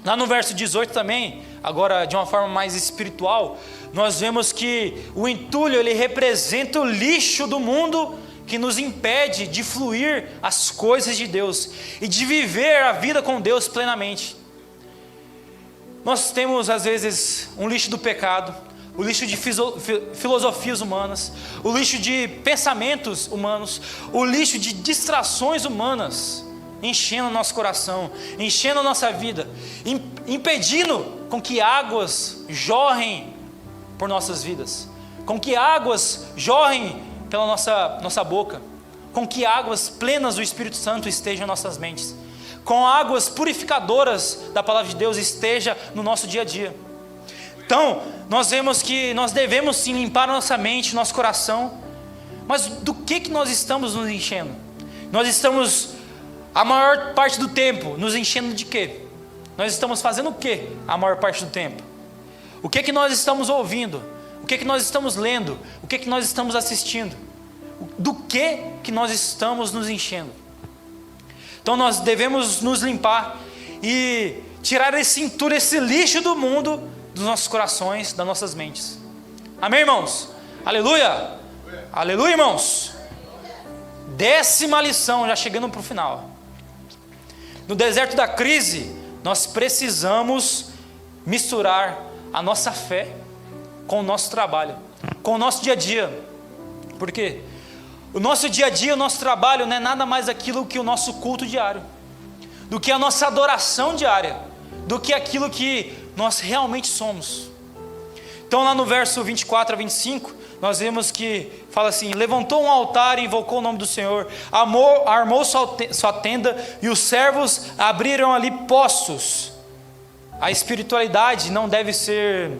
Lá no verso 18 também, agora de uma forma mais espiritual, nós vemos que o entulho ele representa o lixo do mundo que nos impede de fluir as coisas de Deus e de viver a vida com Deus plenamente. Nós temos às vezes um lixo do pecado, o lixo de filosofias humanas, o lixo de pensamentos humanos, o lixo de distrações humanas, enchendo o nosso coração, enchendo a nossa vida, impedindo com que águas jorrem por nossas vidas, com que águas jorrem pela nossa boca, com que águas plenas do Espírito Santo estejam em nossas mentes, com águas purificadoras da palavra de Deus esteja no nosso dia a dia. Então, nós vemos que nós devemos sim limpar a nossa mente, nosso coração, mas do que nós estamos nos enchendo? Nós estamos, a maior parte do tempo, nos enchendo de quê? Nós estamos fazendo o quê a maior parte do tempo? O que nós estamos ouvindo? O que nós estamos lendo? O que nós estamos assistindo? Do que nós estamos nos enchendo? Então nós devemos nos limpar e tirar esse entulho, esse lixo do mundo, dos nossos corações, das nossas mentes. Amém, irmãos? Aleluia! Aleluia, irmãos! 10ª lição, já chegando para o final. No deserto da crise, nós precisamos misturar a nossa fé com o nosso trabalho, com o nosso dia a dia. Por quê? O nosso dia a dia, o nosso trabalho não é nada mais aquilo que o nosso culto diário, do que a nossa adoração diária, do que aquilo que nós realmente somos. Então lá no verso 24 a 25, nós vemos que fala assim: levantou um altar e invocou o nome do Senhor, armou sua tenda e os servos abriram ali poços. A espiritualidade não deve ser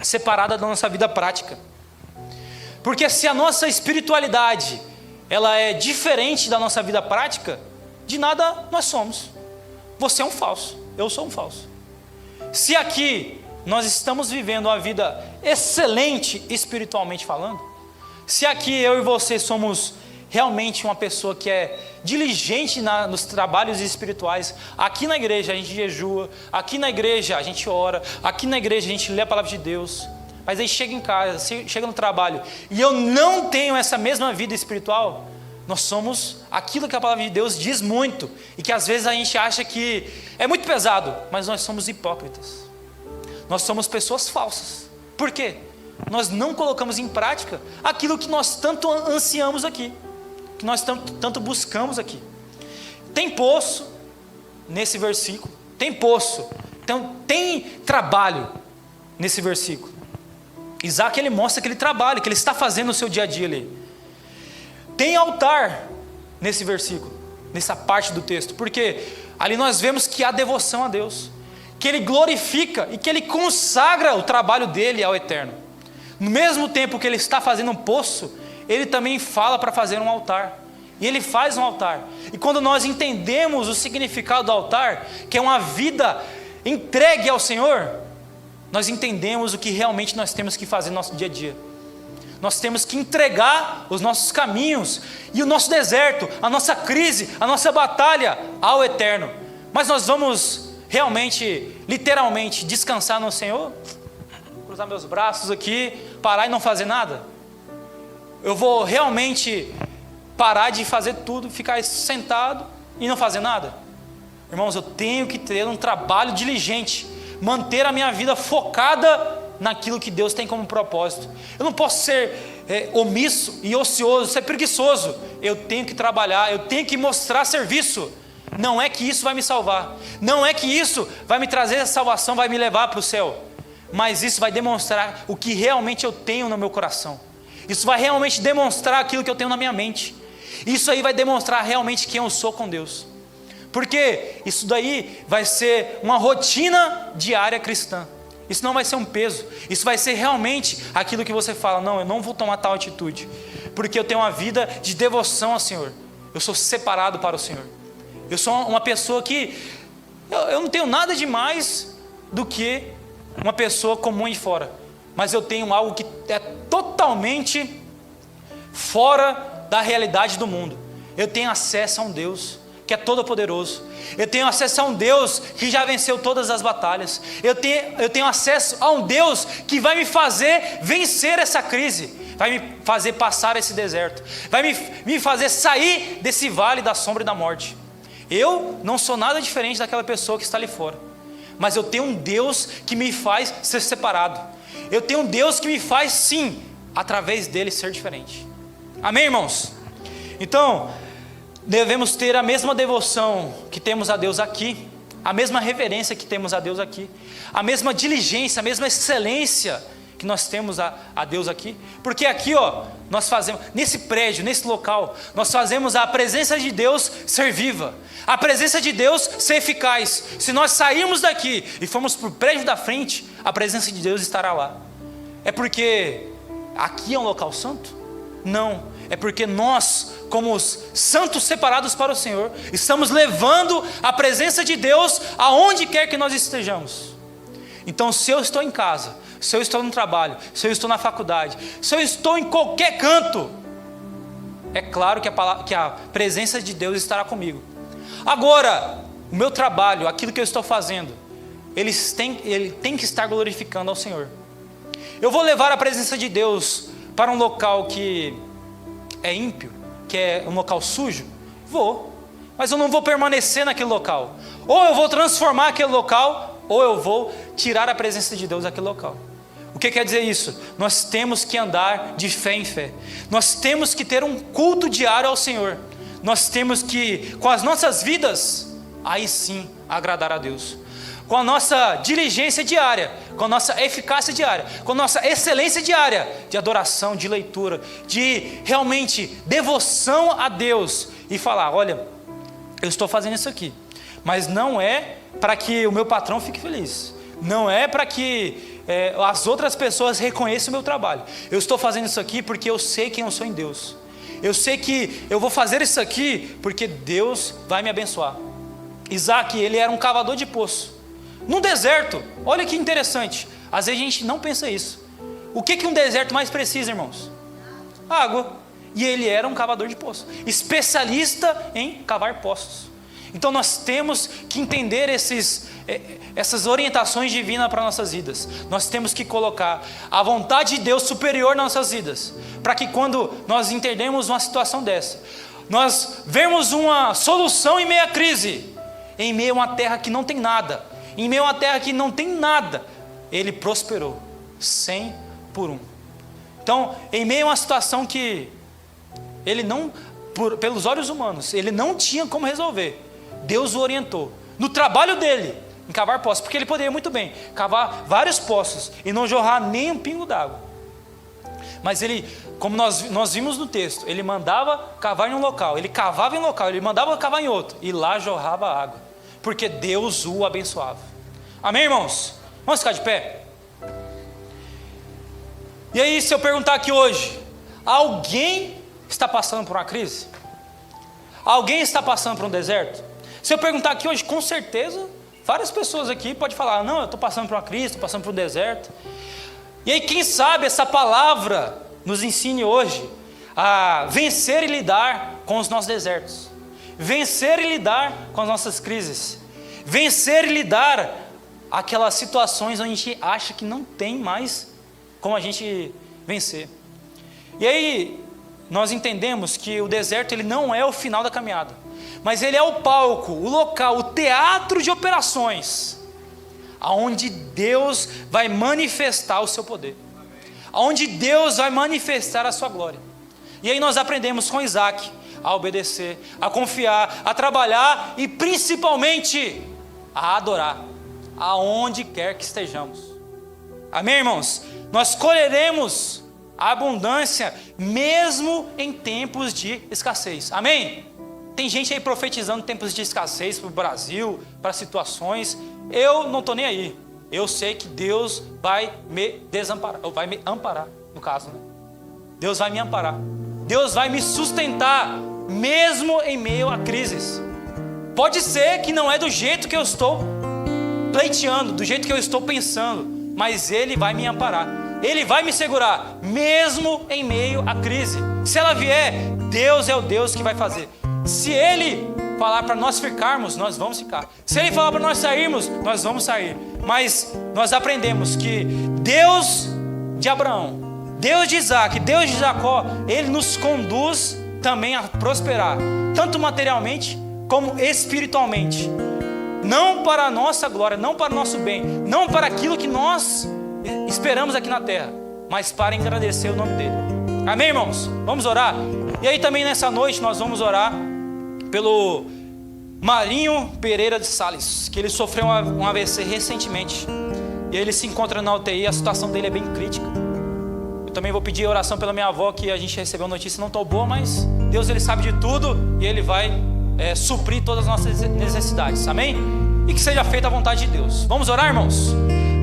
separada da nossa vida prática, porque se a nossa espiritualidade ela é diferente da nossa vida prática, de nada nós somos. Você é um falso, eu sou um falso. Se aqui nós estamos vivendo uma vida excelente espiritualmente falando, se aqui eu e você somos realmente uma pessoa que é diligente nos trabalhos espirituais, aqui na igreja a gente jejua, aqui na igreja a gente ora, aqui na igreja a gente lê a palavra de Deus, mas aí chega em casa, chega no trabalho e eu não tenho essa mesma vida espiritual, nós somos aquilo que a palavra de Deus diz muito e que às vezes a gente acha que é muito pesado, mas nós somos hipócritas. Nós somos pessoas falsas. Por quê? nós não colocamos em prática aquilo que nós tanto ansiamos aqui, que nós tanto buscamos aqui. Tem poço nesse versículo, tem poço, então tem trabalho nesse versículo. Isaac, ele mostra aquele trabalho que ele está fazendo no seu dia a dia ali. Tem altar nesse versículo, nessa parte do texto, porque ali nós vemos que há devoção a Deus, que ele glorifica e que ele consagra o trabalho dele ao Eterno. No mesmo tempo que ele está fazendo um poço, ele também fala para fazer um altar, e ele faz um altar. E quando nós entendemos o significado do altar, que é uma vida entregue ao Senhor, nós entendemos o que realmente nós temos que fazer no nosso dia a dia. Nós temos que entregar os nossos caminhos e o nosso deserto, a nossa crise, a nossa batalha ao Eterno. Mas nós vamos realmente, literalmente, descansar no Senhor? Cruzar meus braços aqui, parar e não fazer nada? Eu vou realmente parar de fazer tudo, ficar sentado e não fazer nada? Irmãos, eu tenho que ter um trabalho diligente, manter a minha vida focada naquilo que Deus tem como propósito. Eu não posso ser omisso e ocioso, ser preguiçoso. Eu tenho que trabalhar, eu tenho que mostrar serviço. Não é que isso vai me salvar, não é que isso vai me trazer a salvação, vai me levar para o céu, mas isso vai demonstrar o que realmente eu tenho no meu coração. Isso vai realmente demonstrar aquilo que eu tenho na minha mente. Isso aí vai demonstrar realmente quem eu sou com Deus, porque isso daí vai ser uma rotina diária cristã. Isso não vai ser um peso, isso vai ser realmente aquilo que você fala: não, eu não vou tomar tal atitude, porque eu tenho uma vida de devoção ao Senhor, eu sou separado para o Senhor, eu sou uma pessoa que, eu não tenho nada de mais do que uma pessoa comum e fora, mas eu tenho algo que é totalmente fora da realidade do mundo. Eu tenho acesso a um Deus que é todo poderoso, eu tenho acesso a um Deus que já venceu todas as batalhas, eu tenho acesso a um Deus que vai me fazer vencer essa crise, vai me fazer passar esse deserto, vai me fazer sair desse vale da sombra e da morte. Eu não sou nada diferente daquela pessoa que está ali fora, mas eu tenho um Deus que me faz ser separado, eu tenho um Deus que me faz, sim, através dele ser diferente. Amém, irmãos? Então, devemos ter a mesma devoção que temos a Deus aqui, a mesma reverência que temos a Deus aqui, a mesma diligência, a mesma excelência que nós temos a Deus aqui, porque aqui, nós fazemos, nesse prédio, nesse local, nós fazemos a presença de Deus ser viva, a presença de Deus ser eficaz. Se nós sairmos daqui e formos para o prédio da frente, a presença de Deus estará lá. É porque aqui é um local santo? Não. É porque nós, como os santos separados para o Senhor, estamos levando a presença de Deus aonde quer que nós estejamos. Então, se eu estou em casa, se eu estou no trabalho, se eu estou na faculdade, se eu estou em qualquer canto, é claro que a presença de Deus estará comigo. Agora, o meu trabalho, aquilo que eu estou fazendo, ele tem que estar glorificando ao Senhor. Eu vou levar a presença de Deus para um local que é ímpio, que é um local sujo? Vou, mas eu não vou permanecer naquele local. Ou eu vou transformar aquele local, ou eu vou tirar a presença de Deus daquele local. O que quer dizer isso? Nós temos que andar de fé em fé, nós temos que ter um culto diário ao Senhor, nós temos que, com as nossas vidas, aí sim agradar a Deus, com a nossa diligência diária, com a nossa eficácia diária, com a nossa excelência diária de adoração, de leitura, de realmente devoção a Deus, e falar: olha, eu estou fazendo isso aqui, mas não é para que o meu patrão fique feliz, não é para que as outras pessoas reconheçam o meu trabalho, eu estou fazendo isso aqui porque eu sei quem eu sou em Deus, eu sei que eu vou fazer isso aqui porque Deus vai me abençoar. Isaac, ele era um cavador de poço, num deserto. Olha que interessante, às vezes a gente não pensa isso. O que um deserto mais precisa, irmãos? Água. E ele era um cavador de poços, especialista em cavar poços. Então nós temos que entender essas orientações divinas para nossas vidas. Nós temos que colocar a vontade de Deus superior nas nossas vidas, para que quando nós entendemos uma situação dessa, nós vemos uma solução em meio à crise, em meio a uma terra que não tem nada, em meio a uma terra que não tem nada, ele prosperou 100 por 1. Então, em meio a uma situação que ele não, pelos olhos humanos, ele não tinha como resolver, Deus o orientou. No trabalho dele, em cavar poços, porque ele poderia muito bem cavar vários poços e não jorrar nem um pingo d'água. Mas ele, como nós vimos no texto, ele mandava cavar em um local, ele cavava em um local, ele mandava cavar em outro, e lá jorrava água, porque Deus o abençoava. Amém, irmãos? Vamos ficar de pé? E aí, se eu perguntar aqui hoje, alguém está passando por uma crise? Alguém está passando por um deserto? Se eu perguntar aqui hoje, com certeza, várias pessoas aqui podem falar, não, eu estou passando por uma crise, estou passando por um deserto. E aí, quem sabe essa palavra nos ensine hoje a vencer e lidar com os nossos desertos, vencer e lidar com as nossas crises, vencer e lidar aquelas situações onde a gente acha que não tem mais como a gente vencer. E aí, nós entendemos que o deserto ele não é o final da caminhada, mas ele é o palco, o local, o teatro de operações, aonde Deus vai manifestar o seu poder, aonde Deus vai manifestar a sua glória. E aí nós aprendemos com Isaac a obedecer, a confiar, a trabalhar e principalmente a adorar, aonde quer que estejamos. Amém, irmãos? Nós colheremos a abundância mesmo em tempos de escassez. Amém? Tem gente aí profetizando tempos de escassez para o Brasil, para situações. Eu não estou nem aí. Eu sei que Deus vai me desamparar, ou vai me amparar, no caso, né? Deus vai me amparar. Deus vai me sustentar, mesmo em meio a crises. Pode ser que não é do jeito que eu estou pleiteando, do jeito que eu estou pensando, mas Ele vai me amparar. Ele vai me segurar, mesmo em meio à crise. Se ela vier, Deus é o Deus que vai fazer. Se Ele falar para nós ficarmos, nós vamos ficar. Se Ele falar para nós sairmos, nós vamos sair. Mas nós aprendemos que Deus de Abraão, Deus de Isaac, Deus de Jacó, Ele nos conduz também a prosperar, tanto materialmente como espiritualmente. Não para a nossa glória, não para o nosso bem, não para aquilo que nós esperamos aqui na terra, mas para engrandecer o nome dEle. Amém, irmãos? Vamos orar? E aí também nessa noite nós vamos orar pelo Marinho Pereira de Sales, que ele sofreu um AVC recentemente, e ele se encontra na UTI, a situação dele é bem crítica. Eu também vou pedir oração pela minha avó, que a gente recebeu notícia não tão boa, mas Deus ele sabe de tudo, e Ele vai suprir todas as nossas necessidades, amém? E que seja feita a vontade de Deus. Vamos orar, irmãos?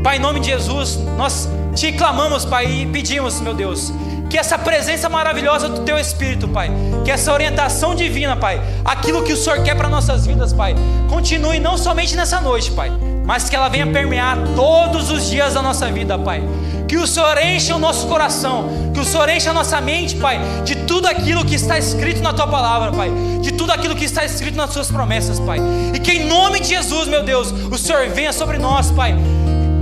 Pai, em nome de Jesus, nós Te clamamos, Pai, e pedimos, meu Deus, que essa presença maravilhosa do Teu Espírito, Pai, que essa orientação divina, Pai, aquilo que o Senhor quer para nossas vidas, Pai, continue não somente nessa noite, Pai, mas que ela venha permear todos os dias da nossa vida, Pai. Que o Senhor encha o nosso coração, que o Senhor encha a nossa mente, Pai, de tudo aquilo que está escrito na Tua palavra, Pai, de tudo aquilo que está escrito nas Suas promessas, Pai. E que em nome de Jesus, meu Deus, o Senhor venha sobre nós, Pai,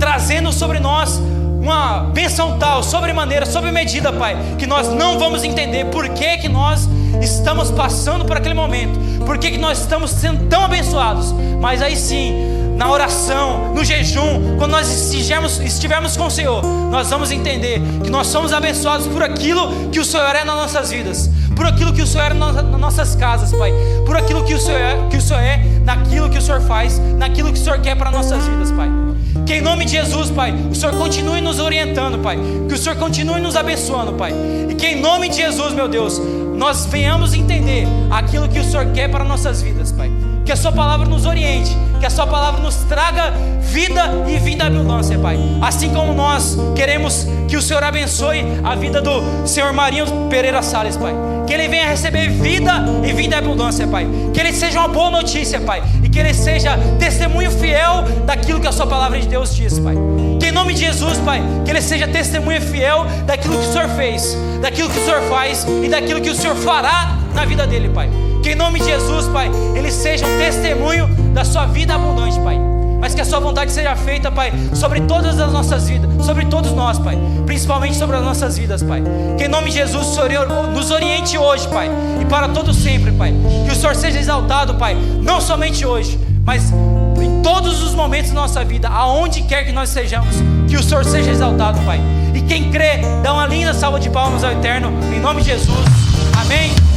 trazendo sobre nós uma bênção tal, sobremaneira, sob medida, Pai, que nós não vamos entender por que nós estamos passando por aquele momento, por que nós estamos sendo tão abençoados, mas aí sim, na oração, no jejum, quando nós estivermos com o Senhor, nós vamos entender que nós somos abençoados por aquilo que o Senhor é nas nossas vidas, por aquilo que o Senhor é nas nossas casas, Pai, por aquilo que o Senhor é naquilo que o Senhor faz, naquilo que o Senhor quer para nossas vidas, Pai. Que em nome de Jesus, Pai, o Senhor continue nos orientando, Pai, que o Senhor continue nos abençoando, Pai, e que em nome de Jesus, meu Deus, nós venhamos entender aquilo que o Senhor quer para nossas vidas, Pai. Que a Sua palavra nos oriente, que a Sua palavra nos traga vida e vida abundância, Pai. Assim como nós queremos que o Senhor abençoe a vida do Senhor Marinho Pereira Sales, Pai. Que ele venha receber vida e vida e abundância, Pai. Que ele seja uma boa notícia, Pai. E que ele seja testemunho fiel daquilo que a Sua palavra de Deus diz, Pai. Que em nome de Jesus, Pai, que ele seja testemunho fiel daquilo que o Senhor fez, daquilo que o Senhor faz e daquilo que o Senhor fará na vida dele, Pai. Que em nome de Jesus, Pai, ele seja um testemunho da Sua vida abundante, Pai. Mas que a Sua vontade seja feita, Pai, sobre todas as nossas vidas, sobre todos nós, Pai, principalmente sobre as nossas vidas, Pai. Que em nome de Jesus o Senhor nos oriente hoje, Pai, e para todo sempre, Pai. Que o Senhor seja exaltado, Pai, não somente hoje, mas em todos os momentos da nossa vida, aonde quer que nós sejamos, que o Senhor seja exaltado, Pai. E quem crê, dá uma linda salva de palmas ao Eterno, em nome de Jesus. Amém.